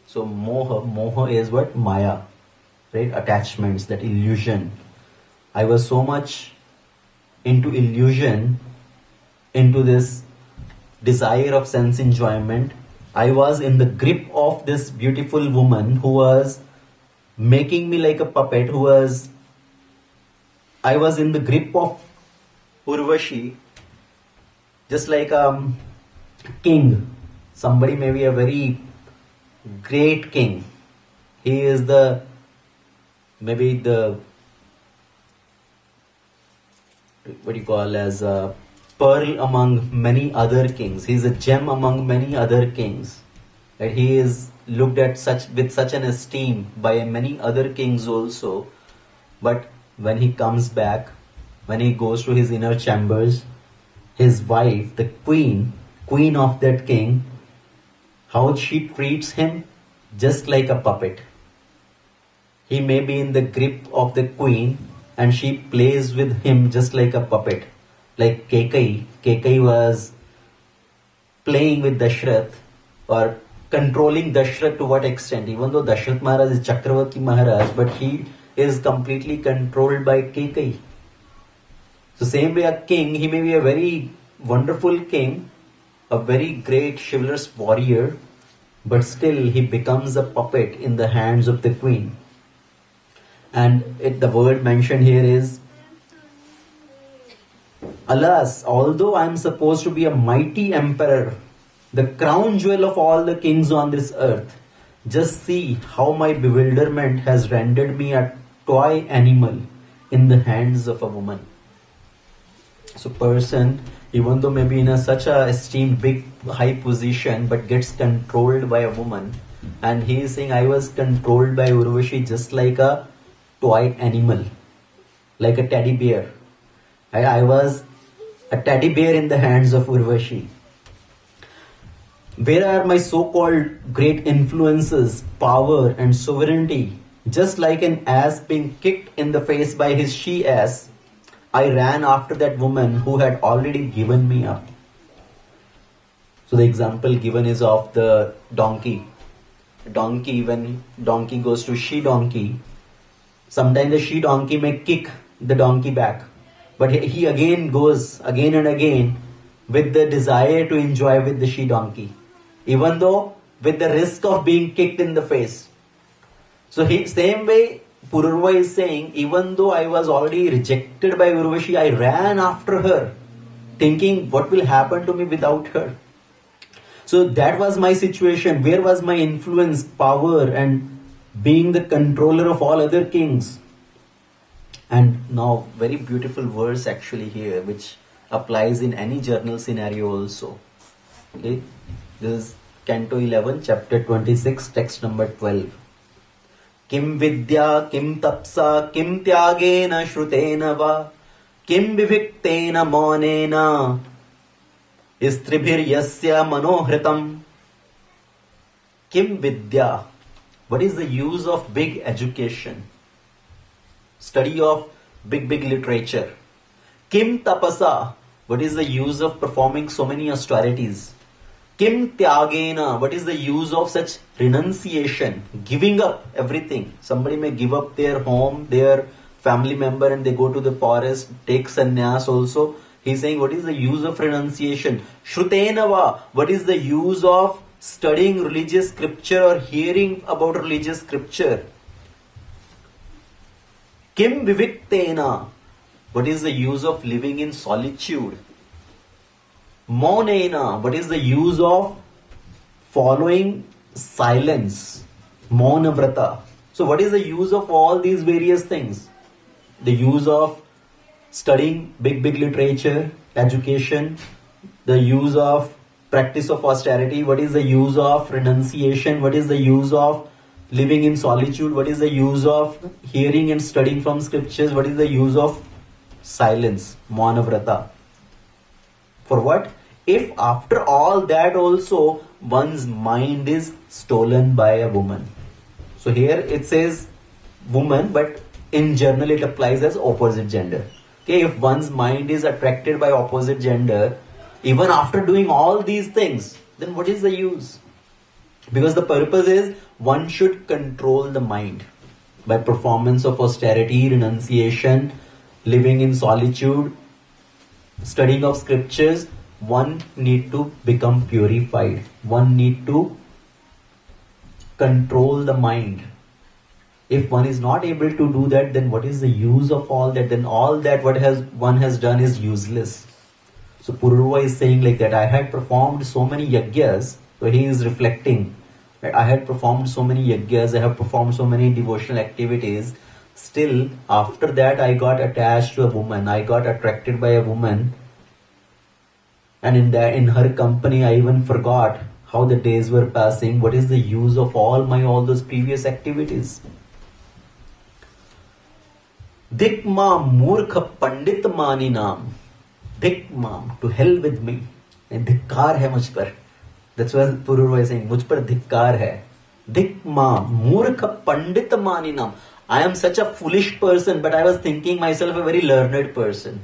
So moha is what? Maya, right? Attachments, that illusion. I was so much into illusion, into this desire of sense enjoyment. I was in the grip of this beautiful woman who was making me like a puppet, I was in the grip of Urvashi, just like a king. Somebody may be a very great king. He is maybe the what you call as a pearl among many other kings. He is a gem among many other kings. Right? He is looked at with such an esteem by many other kings also. But when he comes back, when he goes to his inner chambers, his wife, the queen of that king, how she treats him, just like a puppet. He may be in the grip of the queen and she plays with him just like a puppet. Like Kekai was playing with Dashrath or controlling Dashrath to what extent? Even though Dashrath Maharaj is Chakravarti Maharaj, but he is completely controlled by Kekai. So same way a king, he may be a very wonderful king, a very great chivalrous warrior, but still he becomes a puppet in the hands of the queen. And the word mentioned here is, alas, although I am supposed to be a mighty emperor, the crown jewel of all the kings on this earth, just see how my bewilderment has rendered me a toy animal in the hands of a woman. So person, even though maybe in such a esteemed big high position, but gets controlled by a woman, and he is saying, I was controlled by Urvashi just like a toy animal, like a teddy bear. I was a teddy bear in the hands of Urvashi. Where are my so-called great influences, power and sovereignty? Just like an ass being kicked in the face by his she-ass, I ran after that woman who had already given me up. So the example given is of the donkey. Donkey, when donkey goes to she-donkey, sometimes the she-donkey may kick the donkey back. But he again goes again and again with the desire to enjoy with the she-donkey, even though with the risk of being kicked in the face. So same way Pururva is saying, even though I was already rejected by Urvashi, I ran after her, thinking what will happen to me without her. So that was my situation. Where was my influence, power, and being the controller of all other kings? And now, very beautiful verse actually here, which applies in any journal scenario also. Okay, this is Canto 11, chapter 26, text number 12. Kim vidya, kim tapsa, kim tyagena shrutena va, kim viviktena monena, istribhir yasya manohritam. Kim vidya. What is the use of big education? Study of big literature. Kim tapasa. What is the use of performing so many austerities? Kim tyagena. What is the use of such renunciation? Giving up everything. Somebody may give up their home, their family member, and they go to the forest, take sannyas also. He's saying, what is the use of renunciation? Shrutena va. What is the use of studying religious scripture or hearing about religious scripture? Kim viviktena. What is the use of living in solitude? Monena. What is the use of following silence? Mona vrata. So what is the use of all these various things? The use of studying big literature, education, the use of practice of austerity, what is the use of renunciation, what is the use of living in solitude, what is the use of hearing and studying from scriptures, what is the use of silence, maunavrata. For what? If after all that also one's mind is stolen by a woman. So here it says woman, but in general it applies as opposite gender. Okay, if one's mind is attracted by opposite gender, even after doing all these things, then what is the use? Because the purpose is one should control the mind by performance of austerity, renunciation, living in solitude, studying of scriptures. One need to become purified. One need to control the mind. If one is not able to do that, then what is the use of all that? Then all that one has done is useless. So Pururva is saying like that, I had performed so many yagyas. So he is reflecting that I had performed so many yagyas, I have performed so many devotional activities. Still, after that I got attached to a woman. I got attracted by a woman. And in her company, I even forgot how the days were passing. What is the use of all those previous activities? Dik mam murkha pandit mani naam. Dik mam, to hell with me. And dhikkar hai mujh par. That's why Pururva is saying, mujh par dhikkar hai. Dik mam murkha pandit mani naam. I am such a foolish person, but I was thinking myself a very learned person.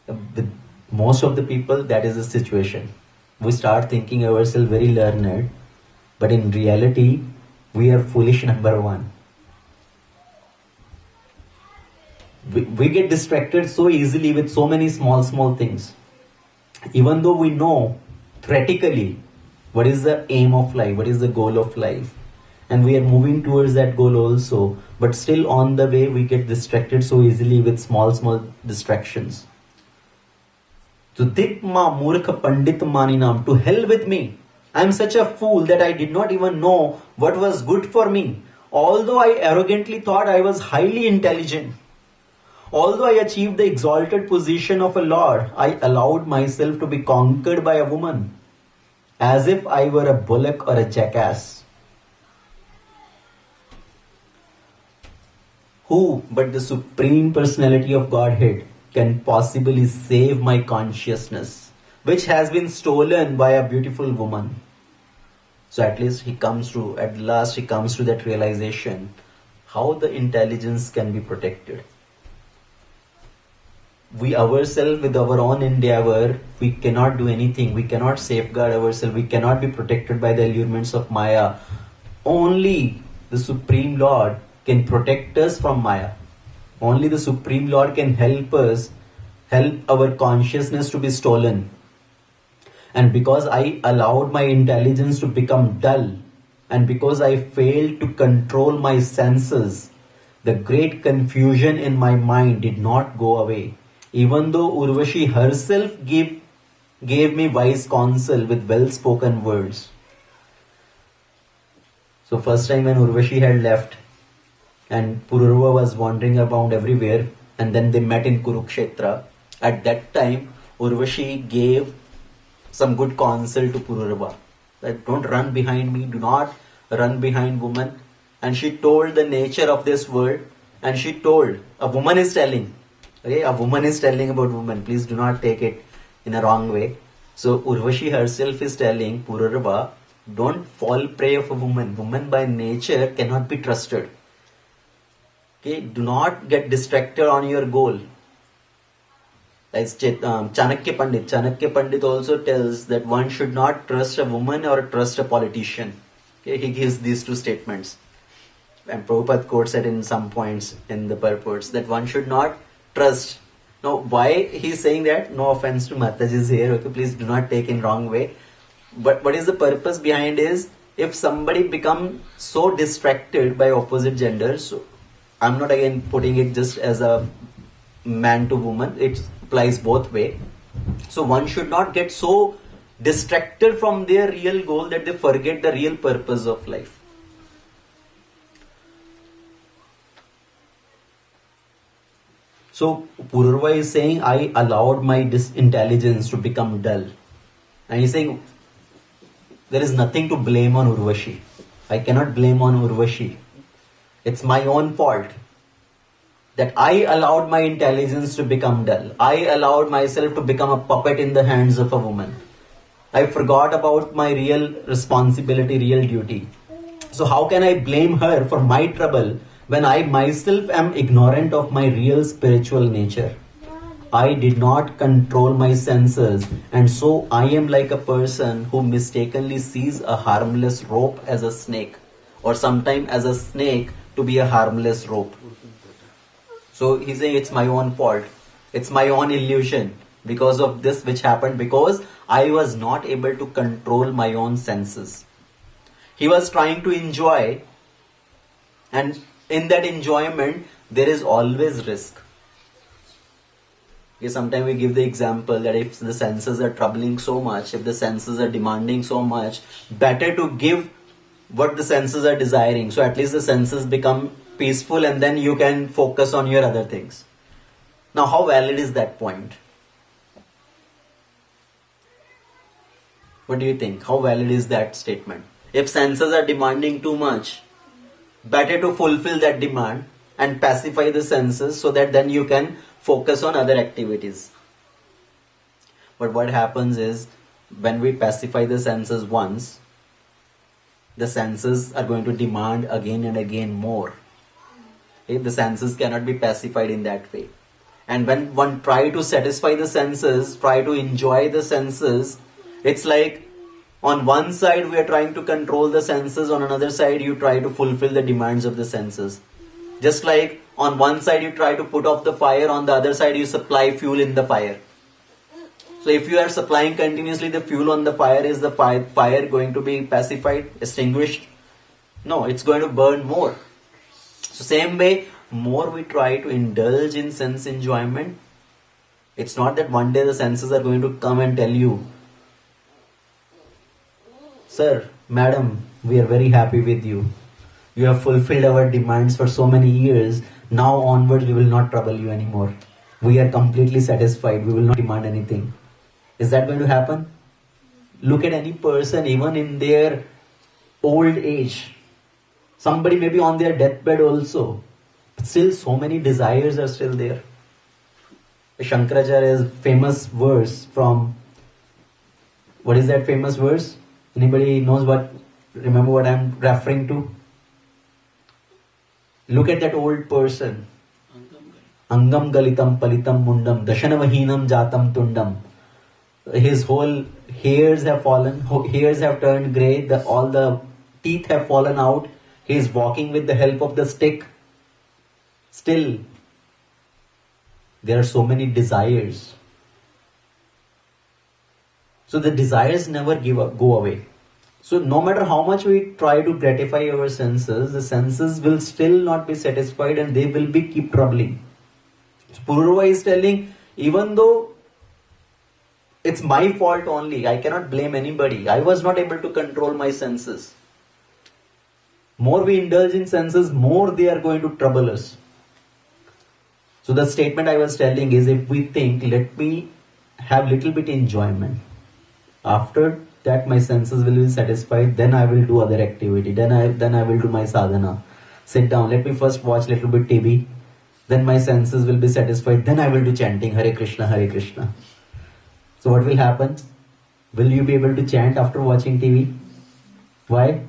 With most of the people, that is the situation. We start thinking ourselves very learned, but in reality, we are foolish number one. We get distracted so easily with so many small things. Even though we know theoretically what is the aim of life, what is the goal of life, and we are moving towards that goal also, but still on the way we get distracted so easily with small distractions. So Dikma Murkha Pandit Maninam, to hell with me. I am such a fool that I did not even know what was good for me. Although I arrogantly thought I was highly intelligent. Although I achieved the exalted position of a lord, I allowed myself to be conquered by a woman, as if I were a bullock or a jackass. Who but the Supreme Personality of Godhead can possibly save my consciousness, which has been stolen by a beautiful woman? So at last he comes to that realization, how the intelligence can be protected. We ourselves, with our own endeavor, we cannot do anything. We cannot safeguard ourselves. We cannot be protected by the allurements of Maya. Only the Supreme Lord can protect us from Maya. Only the Supreme Lord can help us, help our consciousness to be stolen. And because I allowed my intelligence to become dull, And because I failed to control my senses, the great confusion in my mind did not go away. Even though Urvashi herself gave me wise counsel with well-spoken words. So first time when Urvashi had left and Pururva was wandering around everywhere, and then they met in Kurukshetra, at that time Urvashi gave some good counsel to Pururva. That don't run behind me, do not run behind woman. And she told the nature of this world, and she told, a woman is telling, okay, a woman is telling about woman, please do not take it in a wrong way. So Urvashi herself is telling Pururva, don't fall prey of a woman. Woman by nature cannot be trusted. Okay, do not get distracted on your goal. As Chanakya Pandit. Chanakya Pandit also tells that one should not trust a woman or trust a politician. Okay, he gives these two statements. And Prabhupada quotes it in some points in the purports that one should not trust. Now, why he's saying that? No offense to Mataji's here. Okay, please do not take in wrong way. But what is the purpose behind is, if somebody become so distracted by opposite genders, so I'm not again putting it just as a man to woman, it applies both way. So one should not get so distracted from their real goal that they forget the real purpose of life. So Pururva is saying, I allowed my intelligence to become dull. And he's saying, there is nothing to blame on Urvashi. I cannot blame on Urvashi. It's my own fault that I allowed my intelligence to become dull. I allowed myself to become a puppet in the hands of a woman. I forgot about my real responsibility, real duty. So how can I blame her for my trouble when I myself am ignorant of my real spiritual nature? I did not control my senses, and so I am like a person who mistakenly sees a harmless rope as a snake, or sometimes as a snake to be a harmless rope. So he's saying it's my own fault. It's my own illusion because of this which happened, because I was not able to control my own senses. He was trying to enjoy, and in that enjoyment there is always risk. Okay, sometimes we give the example that if the senses are troubling so much, if the senses are demanding so much, better to give what the senses are desiring. So at least the senses become peaceful and then you can focus on your other things. Now how valid is that point? What do you think? How valid is that statement? If senses are demanding too much, better to fulfill that demand and pacify the senses so that then you can focus on other activities. But what happens is, when we pacify the senses once, the senses are going to demand again and again more. Okay? The senses cannot be pacified in that way. And when one try to satisfy the senses, try to enjoy the senses, it's like on one side we are trying to control the senses, on another side you try to fulfill the demands of the senses. Just like on one side you try to put off the fire, on the other side you supply fuel in the fire. So if you are supplying continuously the fuel on the fire, is the fire going to be pacified, extinguished? No, it's going to burn more. So same way, more we try to indulge in sense enjoyment, it's not that one day the senses are going to come and tell you, sir, madam, we are very happy with you. You have fulfilled our demands for so many years. Now onwards we will not trouble you anymore. We are completely satisfied. We will not demand anything. Is that going to happen? Look at any person, even in their old age. Somebody may be on their deathbed also. But still so many desires are still there. Shankaracharya's famous verse from... What is that famous verse? Anybody knows what? Remember what I'm referring to? Look at that old person. Angam galitam palitam mundam dashanavahinam jatam tundam. His whole hairs have fallen, hairs have turned grey, all the teeth have fallen out. He is walking with the help of the stick. Still, there are so many desires. So the desires never go away. So no matter how much we try to gratify our senses, the senses will still not be satisfied and they will be keep troubling. So Pururva is telling, even though it's my fault only, I cannot blame anybody. I was not able to control my senses. More we indulge in senses, more they are going to trouble us. So the statement I was telling is, if we think, let me have little bit enjoyment. After that my senses will be satisfied, then I will do other activity. Then I will do my sadhana. Sit down, let me first watch little bit TV. Then my senses will be satisfied. Then I will do chanting Hare Krishna, Hare Krishna. So what will happen? Will you be able to chant after watching TV? Why?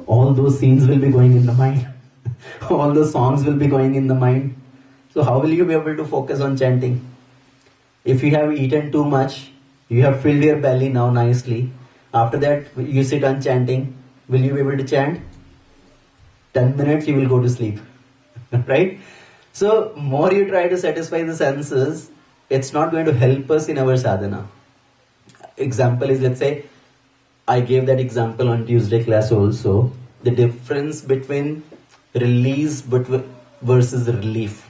All those scenes will be going in the mind. All those songs will be going in the mind. So how will you be able to focus on chanting? If you have eaten too much, you have filled your belly now nicely. After that, you sit on chanting. Will you be able to chant? 10 minutes, you will go to sleep. Right? So, more you try to satisfy the senses, it's not going to help us in our sadhana. Example is, let's say, I gave that example on Tuesday class also. The difference between release versus relief.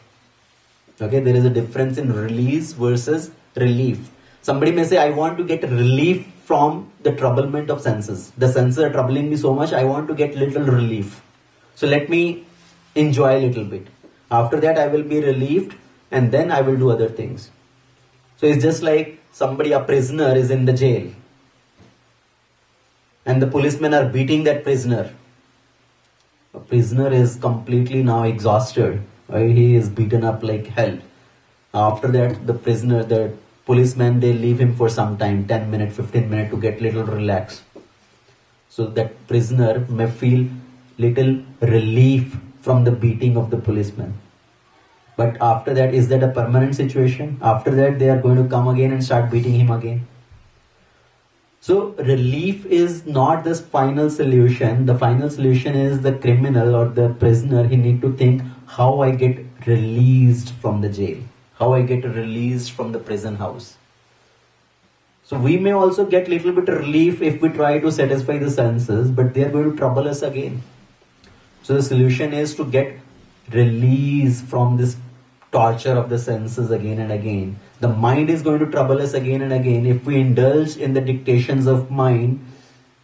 Okay, there is a difference in release versus relief. Somebody may say, I want to get relief from the troublement of senses. The senses are troubling me so much, I want to get little relief. So let me enjoy a little bit. After that I will be relieved and then I will do other things. So it's just like somebody, a prisoner is in the jail. And the policemen are beating that prisoner. A prisoner is completely now exhausted. Right? He is beaten up like hell. After that, the prisoner, the policeman, they leave him for some time, 10 minutes, 15 minutes to get little relaxed. So that prisoner may feel little relief from the beating of the policeman. But after that, is that a permanent situation? After that, they are going to come again and start beating him again. So relief is not the final solution. The final solution is the criminal or the prisoner. He need to think how I get released from the jail. How I get released from the prison house. So we may also get little bit of relief if we try to satisfy the senses, but they are going to trouble us again. So the solution is to get release from this torture of the senses again and again. The mind is going to trouble us again and again. If we indulge in the dictations of mind,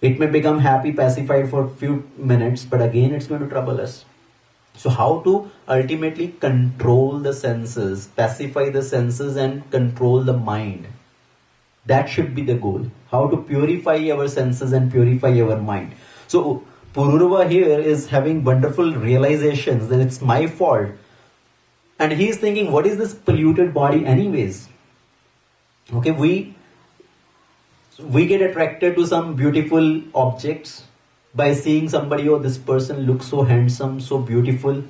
it may become happy, pacified for a few minutes, but again it's going to trouble us. So how to ultimately control the senses, pacify the senses and control the mind? That should be the goal. How to purify our senses and purify our mind. So Pururva here is having wonderful realizations that it's my fault. And he is thinking, what is this polluted body anyways? Okay, we get attracted to some beautiful objects by seeing somebody, oh, this person looks so handsome, so beautiful.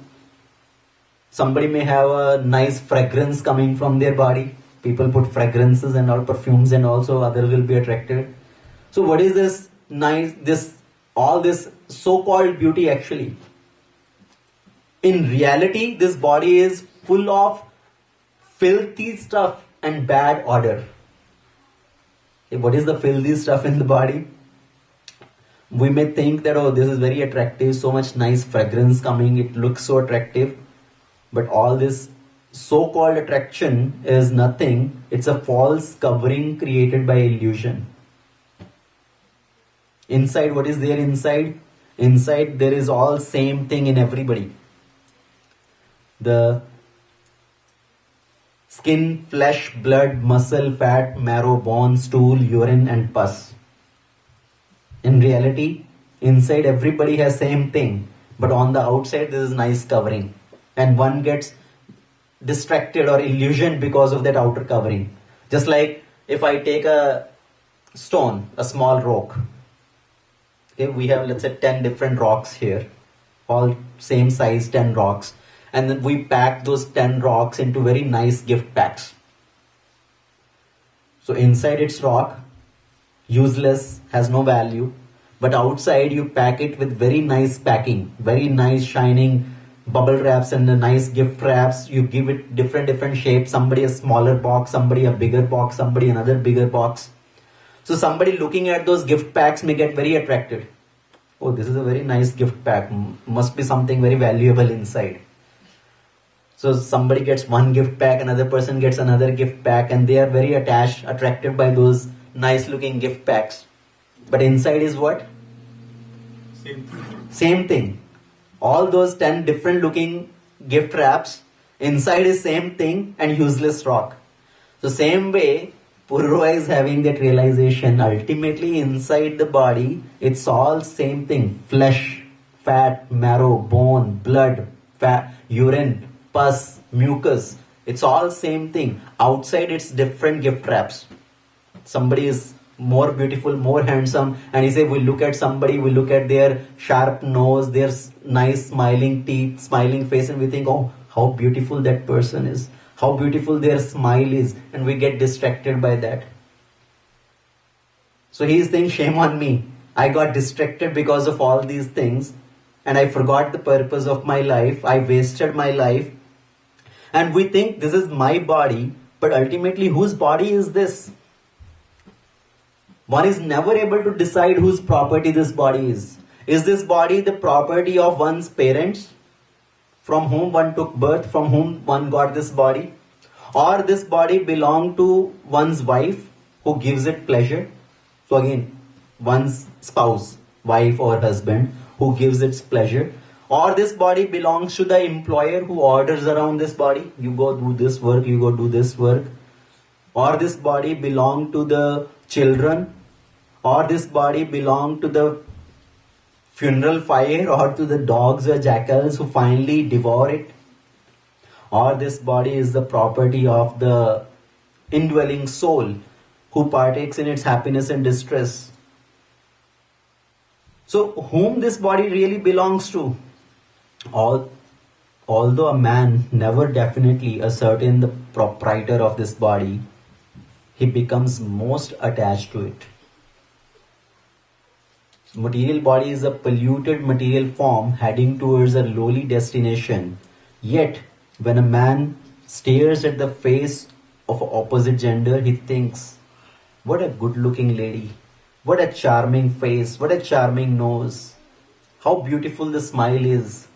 Somebody may have a nice fragrance coming from their body. People put fragrances and all perfumes and also others will be attracted. So what is this nice, all this so-called beauty actually? In reality, this body is full of filthy stuff and bad odor. Okay, what is the filthy stuff in the body? We may think that, oh, this is very attractive, so much nice fragrance coming, it looks so attractive. But all this so-called attraction is nothing. It's a false covering created by illusion. Inside, what is there inside? Inside there is all same thing in everybody. The skin, flesh, blood, muscle, fat, marrow, bone, stool, urine and pus. In reality, inside everybody has same thing. But on the outside there is nice covering. And one gets distracted or illusioned because of that outer covering. Just like if I take a stone, a small rock. Okay, we have, let's say, 10 different rocks here. All same size, 10 rocks. And then we pack those 10 rocks into very nice gift packs. So inside it's rock, useless, has no value. But outside you pack it with very nice packing, very nice shining bubble wraps and the nice gift wraps. You give it different shapes. Somebody a smaller box, somebody a bigger box, somebody another bigger box. So somebody looking at those gift packs may get very attracted. Oh, this is a very nice gift pack. Must be something very valuable inside. So somebody gets one gift pack, another person gets another gift pack, and they are very attracted by those nice looking gift packs. But inside is what? Same thing. Same thing. All those 10 different looking gift wraps, inside is same thing and useless rock. So same way, Pururva is having that realization. Ultimately inside the body, it's all same thing. Flesh, fat, marrow, bone, blood, fat, urine, pus, mucus. It's all same thing. Outside it's different gift wraps. Somebody is more beautiful, more handsome, and he say we look at somebody, we look at their sharp nose, their nice smiling teeth, smiling face, and we think, oh, how beautiful that person is, how beautiful their smile is, and we get distracted by that. So he is saying, shame on me, I got distracted because of all these things, and I forgot the purpose of my life, I wasted my life. And we think this is my body, but ultimately whose body is this? One is never able to decide whose property this body is. Is this body the property of one's parents, from whom one took birth, from whom one got this body? Or this body belong to one's wife, who gives it pleasure? So again, one's spouse, wife or husband, who gives it pleasure. Or this body belongs to the employer who orders around this body. You go do this work, you go do this work. Or this body belong to the children. Or this body belong to the funeral fire, or to the dogs or jackals who finally devour it. Or this body is the property of the indwelling soul who partakes in its happiness and distress. So whom this body really belongs to? Although a man never definitely ascertain the proprietor of this body, he becomes most attached to it. Material body is a polluted material form heading towards a lowly destination. Yet, when a man stares at the face of opposite gender, he thinks, what a good looking lady, what a charming face, what a charming nose, how beautiful the smile is.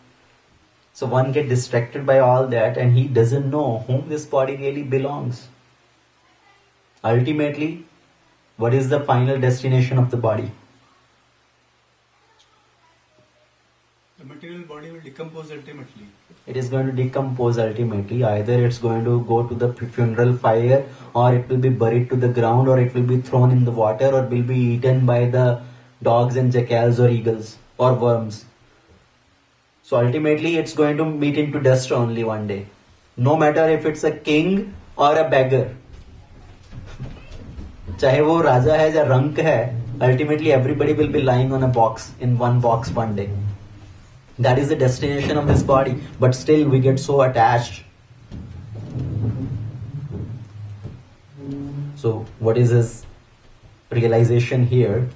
So one gets distracted by all that, and he doesn't know whom this body really belongs. Ultimately, what is the final destination of the body? The material body will decompose ultimately. It is going to decompose ultimately. Either it's going to go to the funeral fire, or it will be buried to the ground, or it will be thrown in the water, or will be eaten by the dogs and jackals or eagles or worms. So ultimately it's going to meet into dust only one day. No matter if it's a king or a beggar. चाहे वो राजा है या रंक है, ultimately everybody will be lying on a box, in one box one day. That is the destination of this body, but still we get so attached. So what is his realization here?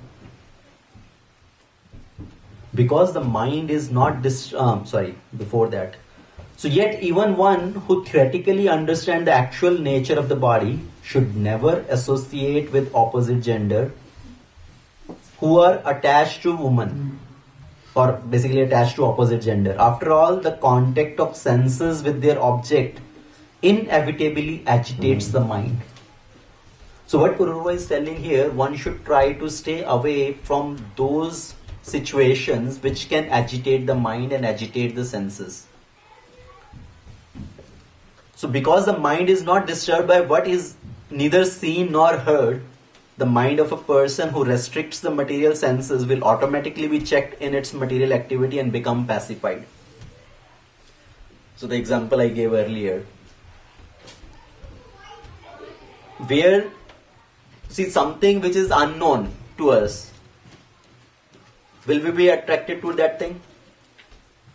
Because the mind is not before that. So yet even one who theoretically understands the actual nature of the body should never associate with opposite gender who are attached to woman, or basically attached to opposite gender. After all, the contact of senses with their object inevitably agitates the mind. So what Pururva is telling here, one should try to stay away from those situations which can agitate the mind and agitate the senses. So because the mind is not disturbed by what is neither seen nor heard, the mind of a person who restricts the material senses will automatically be checked in its material activity and become pacified. So the example I gave earlier, where, see, something which is unknown to us, will we be attracted to that thing?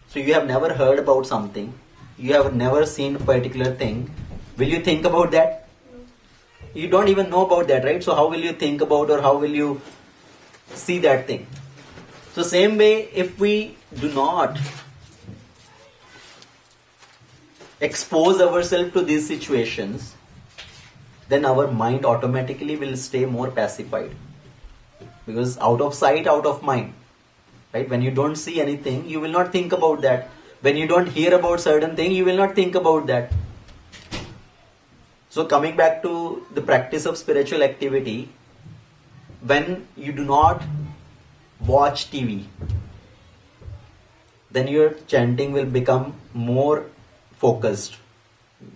So you have never heard about something, you have never seen a particular thing, will you think about that? You don't even know about that, right? So how will you think about, or how will you see that thing? So same way, if we do not expose ourselves to these situations, then our mind automatically will stay more pacified. Because out of sight, out of mind. Right? When you don't see anything, you will not think about that. When you don't hear about certain thing, you will not think about that. So coming back to the practice of spiritual activity, when you do not watch TV, then your chanting will become more focused,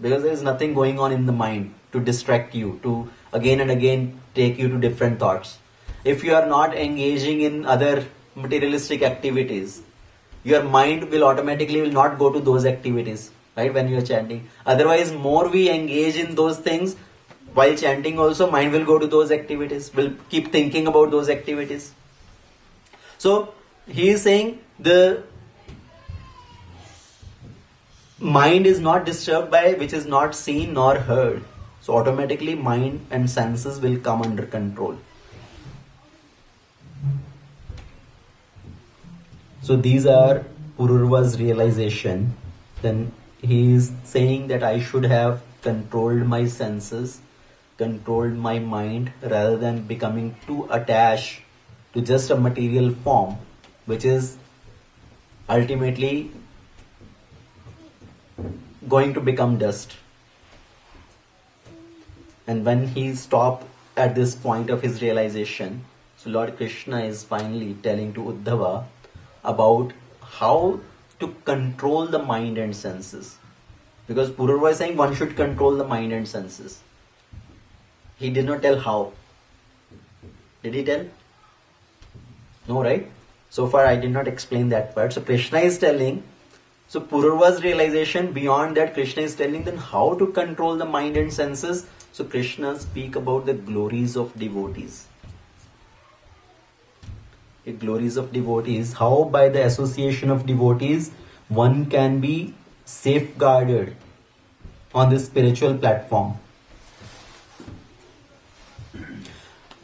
because there is nothing going on in the mind to distract you, to again and again take you to different thoughts. If you are not engaging in other materialistic activities, your mind will automatically will not go to those activities, right, when you are chanting. Otherwise, more we engage in those things while chanting also, mind will go to those activities, will keep thinking about those activities. So he is saying the mind is not disturbed by which is not seen nor heard. So automatically mind and senses will come under control. So these are Pururva's realization. Then he is saying that I should have controlled my senses, controlled my mind, rather than becoming too attached to just a material form, which is ultimately going to become dust. And when he stopped at this point of his realization, so Lord Krishna is finally telling to Uddhava about how to control the mind and senses. Because Pururva is saying one should control the mind and senses. He did not tell how. Did he tell? No, right? So far I did not explain that part. So Krishna is telling, so Pururva's realization, beyond that Krishna is telling then how to control the mind and senses. So Krishna speak about the glories of devotees. The glories of devotees, how by the association of devotees one can be safeguarded on this spiritual platform.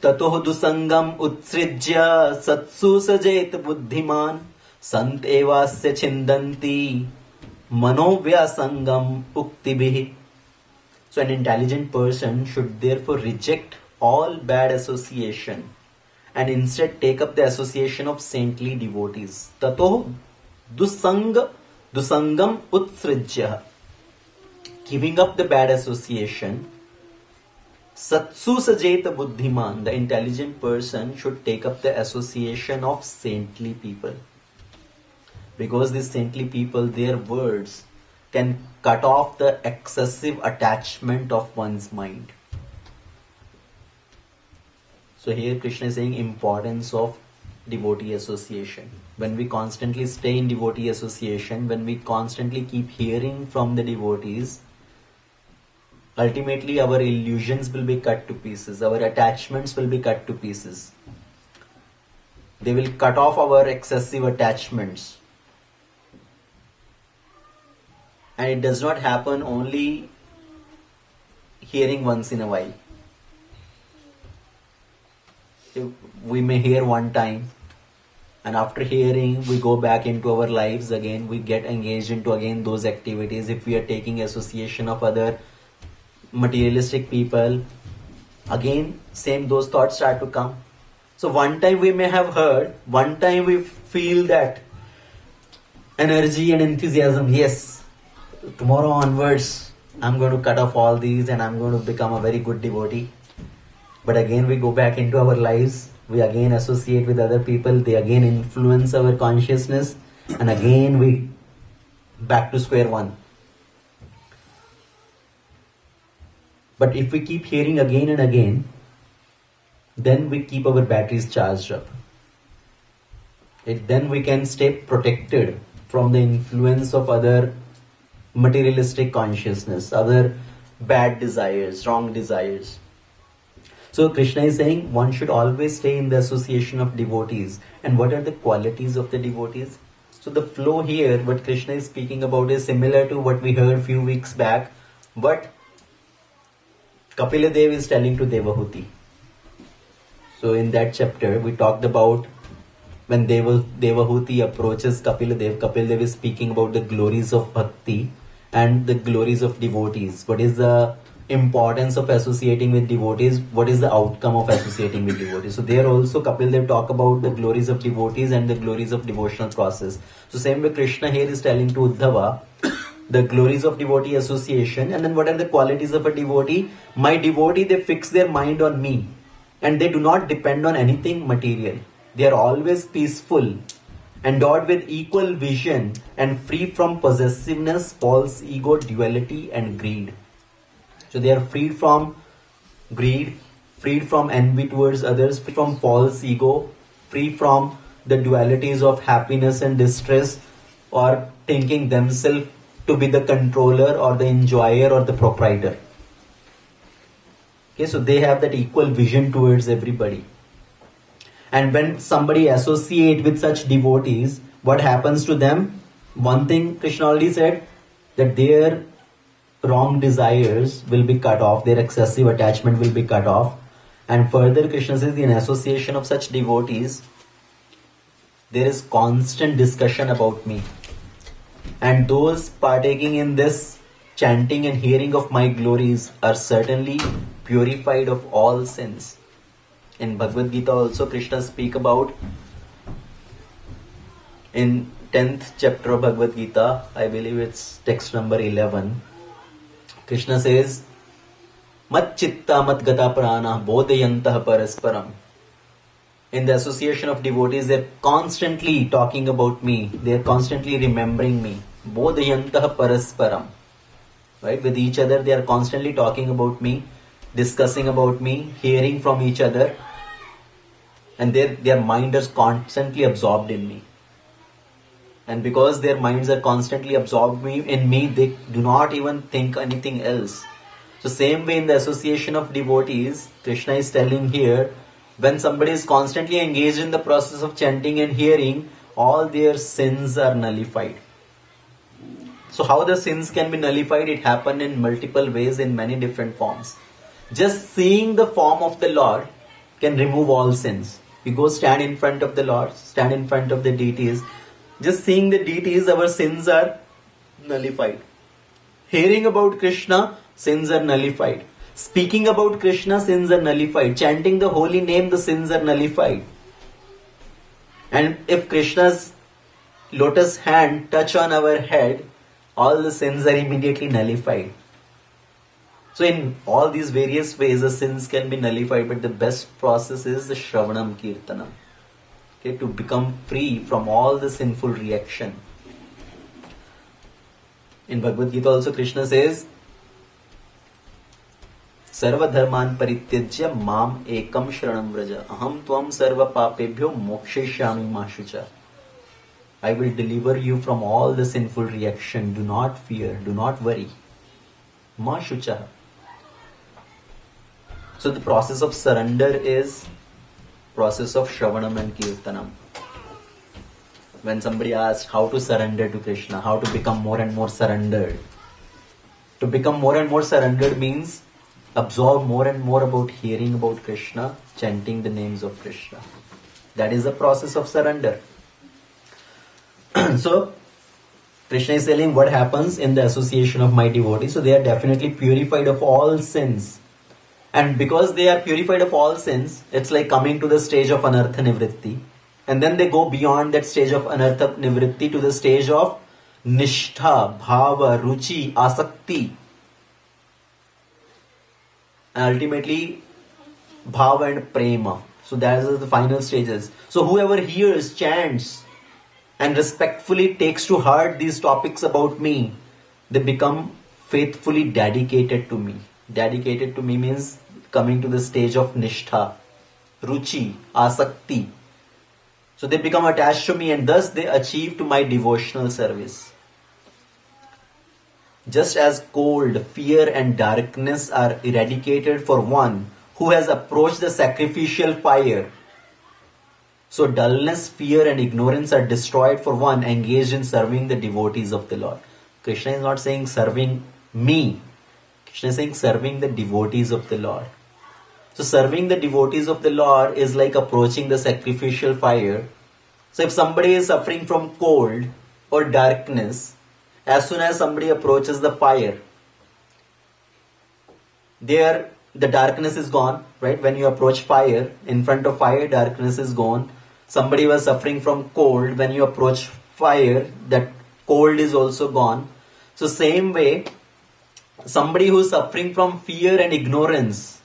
Tatoh dusangam utsrijya satsu sajet buddhiman sant evasya chindanti manovyasangam uktibhi. So an intelligent person should therefore reject all bad association and instead take up the association of saintly devotees. Tatoh dusangam utsrijya. Giving up the bad association. Satsu sajeta buddhiman. The intelligent person should take up the association of saintly people. Because these saintly people, their words can cut off the excessive attachment of one's mind. So here Krishna is saying importance of devotee association. When we constantly stay in devotee association, when we constantly keep hearing from the devotees, ultimately our illusions will be cut to pieces, our attachments will be cut to pieces. They will cut off our excessive attachments. And it does not happen only hearing once in a while. We may hear one time, and after hearing we go back into our lives again, we get engaged into again those activities. If we are taking association of other materialistic people, again same those thoughts start to come. So one time we may have heard, one time we feel that energy and enthusiasm, yes, tomorrow onwards I'm going to cut off all these and I'm going to become a very good devotee. But again we go back into our lives, we again associate with other people, they again influence our consciousness, and again we back to square one. But if we keep hearing again and again, then we keep our batteries charged up. Then we can stay protected from the influence of other materialistic consciousness, other bad desires, wrong desires. So Krishna is saying one should always stay in the association of devotees. And what are the qualities of the devotees? So the flow here, what Krishna is speaking about, is similar to what we heard a few weeks back. But Kapila Dev is telling to Devahuti. So in that chapter, we talked about when Devahuti approaches Kapila Dev is speaking about the glories of bhakti and the glories of devotees. What is the importance of associating with devotees, what is the outcome of associating with devotees. So there also Kapil Dev talk about the glories of devotees and the glories of devotional process. So same way Krishna here is telling to Uddhava the glories of devotee association, and then what are the qualities of a devotee. My devotee, they fix their mind on me and they do not depend on anything material. They are always peaceful, endowed with equal vision and free from possessiveness, false ego, duality and greed. So they are freed from greed, freed from envy towards others, free from false ego, free from the dualities of happiness and distress, or thinking themselves to be the controller or the enjoyer or the proprietor. Okay, so they have that equal vision towards everybody. And when somebody associate with such devotees, what happens to them? One thing Krishna already said, that their wrong desires will be cut off, their excessive attachment will be cut off. And further Krishna says, in association of such devotees, there is constant discussion about me. And those partaking in this chanting and hearing of my glories are certainly purified of all sins. In Bhagavad Gita also Krishna speak about, in 10th chapter of Bhagavad Gita, I believe it's text number 11, Krishna says, Mat chitta mat gata prana bodhayantah parasparam. In the association of devotees, they're constantly talking about me. They're constantly remembering me. Bodhayantah parasparam. Right? With each other, they are constantly talking about me, discussing about me, hearing from each other. And their mind is constantly absorbed in me. And because their minds are constantly absorbed in me, they do not even think anything else. So same way in the association of devotees, Krishna is telling here, when somebody is constantly engaged in the process of chanting and hearing, all their sins are nullified. So how the sins can be nullified? It happened in multiple ways, in many different forms. Just seeing the form of the Lord can remove all sins. We go stand in front of the Lord, stand in front of the deities. Just seeing the deities, our sins are nullified. Hearing about Krishna, sins are nullified. Speaking about Krishna, sins are nullified. Chanting the holy name, the sins are nullified. And if Krishna's lotus hand touch on our head, all the sins are immediately nullified. So in all these various ways, the sins can be nullified, but the best process is the Shravanam Kirtanam. Okay, to become free from all the sinful reaction. In Bhagavad Gita also Krishna says, Sarva dharman parityajya mam ekam shranam vraja aham tvam sarva papebhyo mokshishyami ma shucha. I will deliver you from all the sinful reaction. Do not fear, do not worry. Ma shucha. So the process of surrender is process of Shravanam and Kirtanam. When somebody asks how to surrender to Krishna, how to become more and more surrendered. To become more and more surrendered means absorb more and more about hearing about Krishna, chanting the names of Krishna. That is the process of surrender. So, Krishna is telling what happens in the association of my devotees. So they are definitely purified of all sins. And because they are purified of all sins, it's like coming to the stage of anartha nivritti. And then they go beyond that stage of anartha nivritti to the stage of nishtha, bhava, ruchi, asakti. And ultimately, bhava and prema. So that is the final stages. So whoever hears, chants, and respectfully takes to heart these topics about me, they become faithfully dedicated to me. Dedicated to me means coming to the stage of nishtha, ruchi, asakti. So they become attached to me and thus they achieve to my devotional service. Just as cold, fear and darkness are eradicated for one who has approached the sacrificial fire, so dullness, fear and ignorance are destroyed for one engaged in serving the devotees of the Lord. Krishna is not saying serving me. Krishna is saying serving the devotees of the Lord. So serving the devotees of the Lord is like approaching the sacrificial fire. So if somebody is suffering from cold or darkness, as soon as somebody approaches the fire, there the darkness is gone, right? When you approach fire, in front of fire, darkness is gone. Somebody was suffering from cold. When you approach fire, that cold is also gone. So same way, somebody who is suffering from fear and ignorance,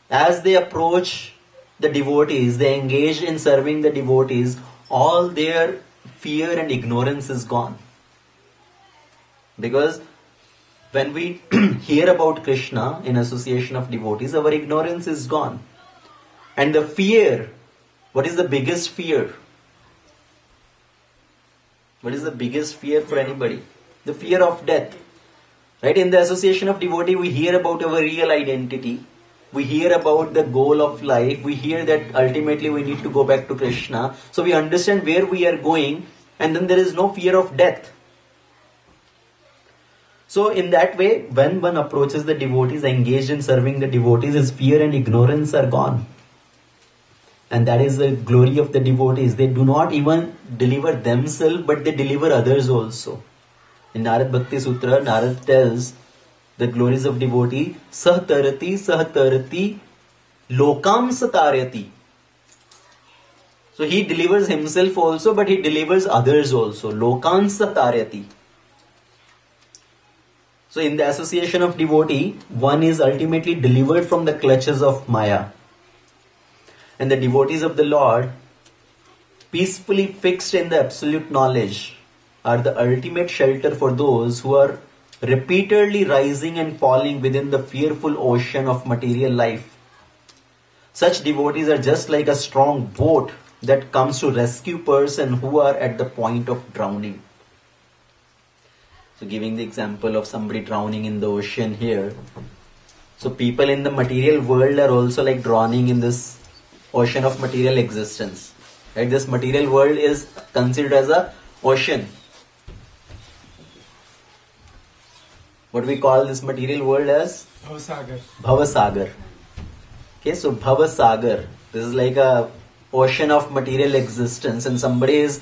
as they approach the devotees, they engage in serving the devotees, all their fear and ignorance is gone. Because when we hear about Krishna in association of devotees, our ignorance is gone. And the fear, what is the biggest fear? What is the biggest fear for anybody? The fear of death. Right? In the association of devotee, we hear about our real identity. We hear about the goal of life. We hear that ultimately we need to go back to Krishna. So we understand where we are going, and then there is no fear of death. So in that way, when one approaches the devotees, engaged in serving the devotees, his fear and ignorance are gone. And that is the glory of the devotees. They do not even deliver themselves, but they deliver others also. In Narad Bhakti Sutra, Narad tells the glories of devotee, Sahtarati, Lokam Satarati. So he delivers himself also, but he delivers others also. Lokam Satarati. So in the association of devotee, one is ultimately delivered from the clutches of Maya. And the devotees of the Lord, peacefully fixed in the absolute knowledge, are the ultimate shelter for those who are repeatedly rising and falling within the fearful ocean of material life. Such devotees are just like a strong boat that comes to rescue persons who are at the point of drowning. So giving the example of somebody drowning in the ocean here. So people in the material world are also like drowning in this ocean of material existence. Right? This material world is considered as a ocean. What we call this material world as? Bhavasagar. Bhavasagar. Okay, so Bhavasagar. This is like a ocean of material existence, and somebody is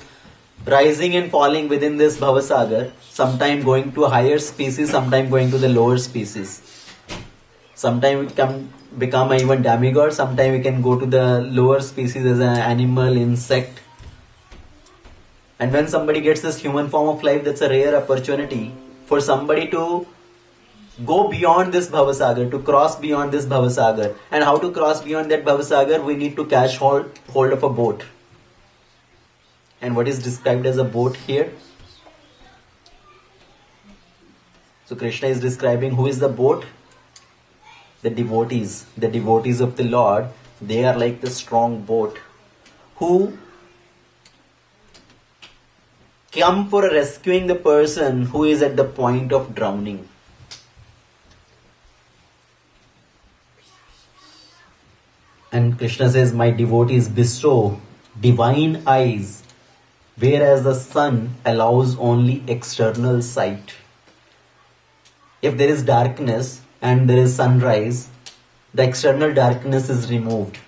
rising and falling within this Bhavasagar, sometime going to a higher species, sometime going to the lower species. Sometime we can become even demigod, sometime we can go to the lower species as an animal, insect. And when somebody gets this human form of life, that's a rare opportunity for somebody to go beyond this Bhavasagar, to cross beyond this Bhavasagar. And how to cross beyond that Bhavasagar? We need to catch hold of a boat. And what is described as a boat here? So Krishna is describing who is the boat? The devotees of the Lord. They are like the strong boat who come for rescuing the person who is at the point of drowning. And Krishna says, my devotees bestow divine eyes, whereas the sun allows only external sight. If there is darkness and there is sunrise, the external darkness is removed.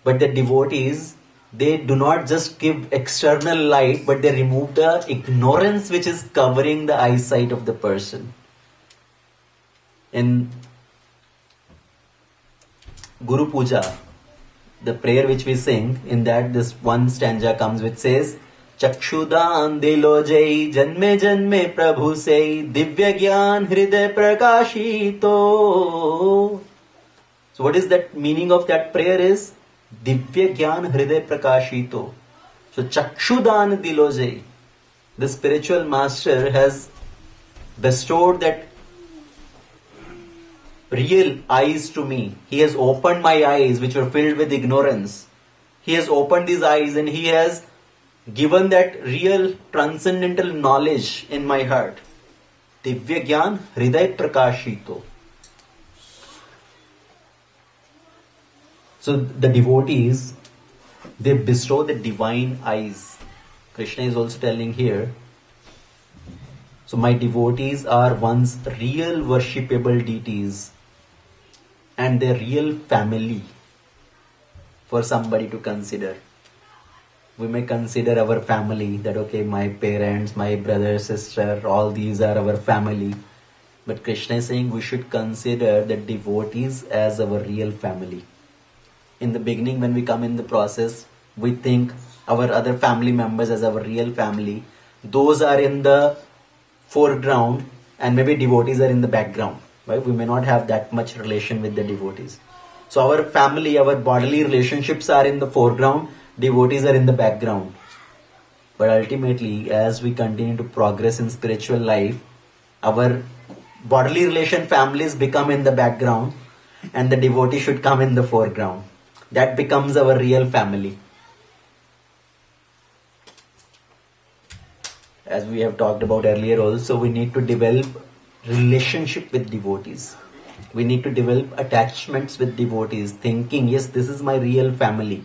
But the devotees, they do not just give external light, but they remove the ignorance which is covering the eyesight of the person. In Guru Puja, the prayer which we sing, in that this one stanza comes which says, Chakshu daan dilo jai, janme janme prabhu say, divya gyan hriday prakashito. So what is that meaning of that prayer is? Divya gyan hriday prakashito. So Chakshu daan dilo jai. The spiritual master has bestowed that real eyes to me. He has opened my eyes which were filled with ignorance. He has opened these eyes and he has given that real transcendental knowledge in my heart. Divya Gyan Hriday Prakashito. So the devotees, they bestow the divine eyes. Krishna is also telling here. So my devotees are one's real worshipable deities and their real family for somebody to consider. We may consider our family that, okay, my parents, my brother, sister, all these are our family. But Krishna is saying we should consider the devotees as our real family. In the beginning, when we come in the process, we think our other family members as our real family. Those are in the foreground and maybe devotees are in the background. Right? We may not have that much relation with the devotees. So our family, our bodily relationships are in the foreground, devotees are in the background. But ultimately, as we continue to progress in spiritual life, our bodily relation families become in the background and the devotee should come in the foreground. That becomes our real family. As we have talked about earlier also, we need to develop relationship with devotees. We need to develop attachments with devotees, thinking, yes, this is my real family.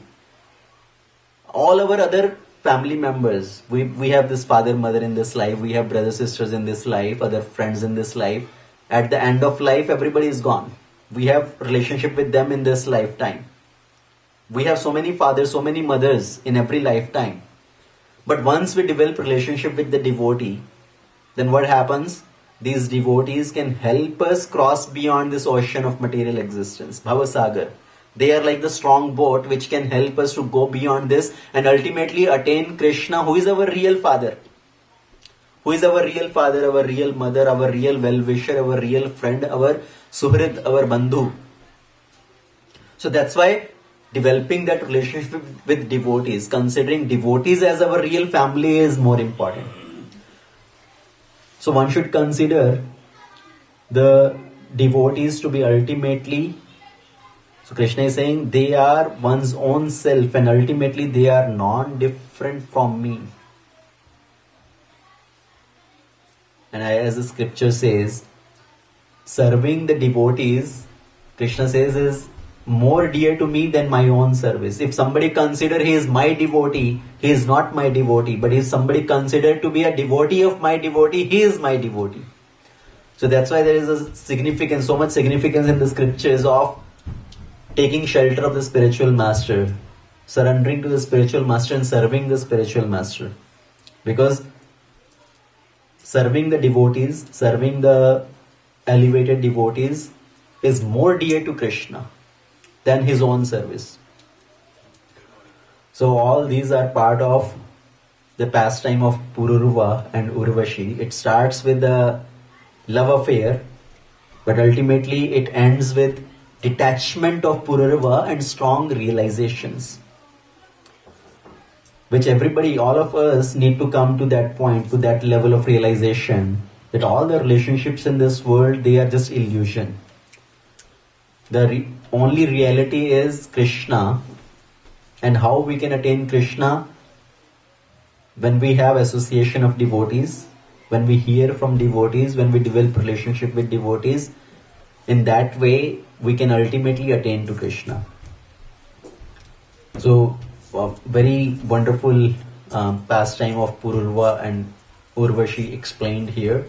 All our other family members, we have this father, mother in this life, we have brothers, sisters in this life, other friends in this life. At the end of life, everybody is gone. We have relationship with them in this lifetime. We have so many fathers, so many mothers in every lifetime. But once we develop relationship with the devotee, then what happens? These devotees can help us cross beyond this ocean of material existence, Bhava Saga. They are like the strong boat which can help us to go beyond this and ultimately attain Krishna, who is our real father. Who is our real father, our real mother, our real well-wisher, our real friend, our suhrid, our bandhu. So that's why developing that relationship with devotees, considering devotees as our real family is more important. So one should consider the devotees to be ultimately, so Krishna is saying they are one's own self and ultimately they are non-different from me. And as the scripture says, serving the devotees, Krishna says, is more dear to me than my own service. If somebody consider he is my devotee, he is not my devotee. But if somebody considered to be a devotee of my devotee, he is my devotee. So that's why there is a significance, so much significance in the scriptures of taking shelter of the spiritual master, surrendering to the spiritual master and serving the spiritual master. Because serving the devotees, serving the elevated devotees is more dear to Krishna than his own service. So all these are part of the pastime of Pururva and Urvashi. It starts with a love affair, but ultimately it ends with detachment of Pururva and strong realizations, which everybody, all of us need to come to that point, to that level of realization that all the relationships in this world, they are just illusion. The only reality is Krishna, and how we can attain Krishna when we have association of devotees, when we hear from devotees, when we develop relationship with devotees. In that way, we can ultimately attain to Krishna. So, very wonderful pastime of Pururva and Urvashi explained here.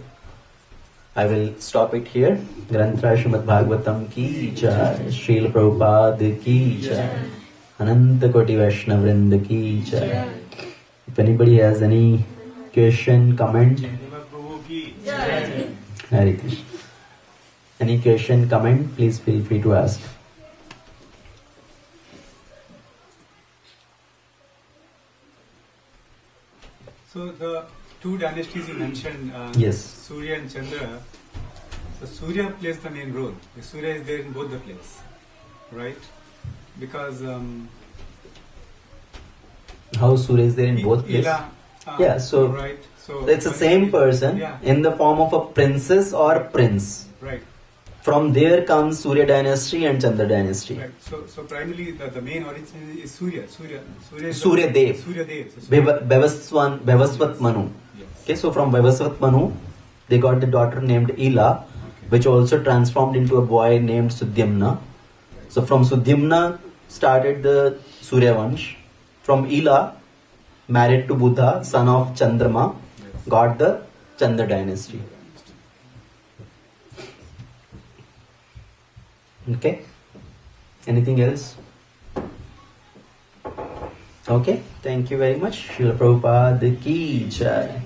I will stop it here. Grantra Srimad Bhagavatm ki jai, Srila Prabhupada ki jai, Ananta Koti Vaishnava Vrinda ki jai. If anybody has any question, comment, Hare Krishna. Any question, comment, please feel free to ask. So the two dynasties you mentioned, Yes. Surya and Chandra. So Surya plays the main role. The Surya is there in both the plays, right? Because How Surya is there in both places? Yeah, so right. So it's the same person in the form of a princess or prince. Right. From there comes Surya dynasty and Chandra dynasty. Right. So primarily the main origin is Surya. Surya is Surya Dev. Surya Dev. So Surya- Vaivasvat Manu. Yes. Okay, so from Vaivasvat Manu, they got the daughter named Aila, which also transformed into a boy named Sudyamna. So from Sudyamna started the Suryavamsa. From Aila, married to Buddha, son of Chandrama, got the Chandra dynasty. Okay? Anything else? Okay, thank you very much. Srila Prabhupada ki jai.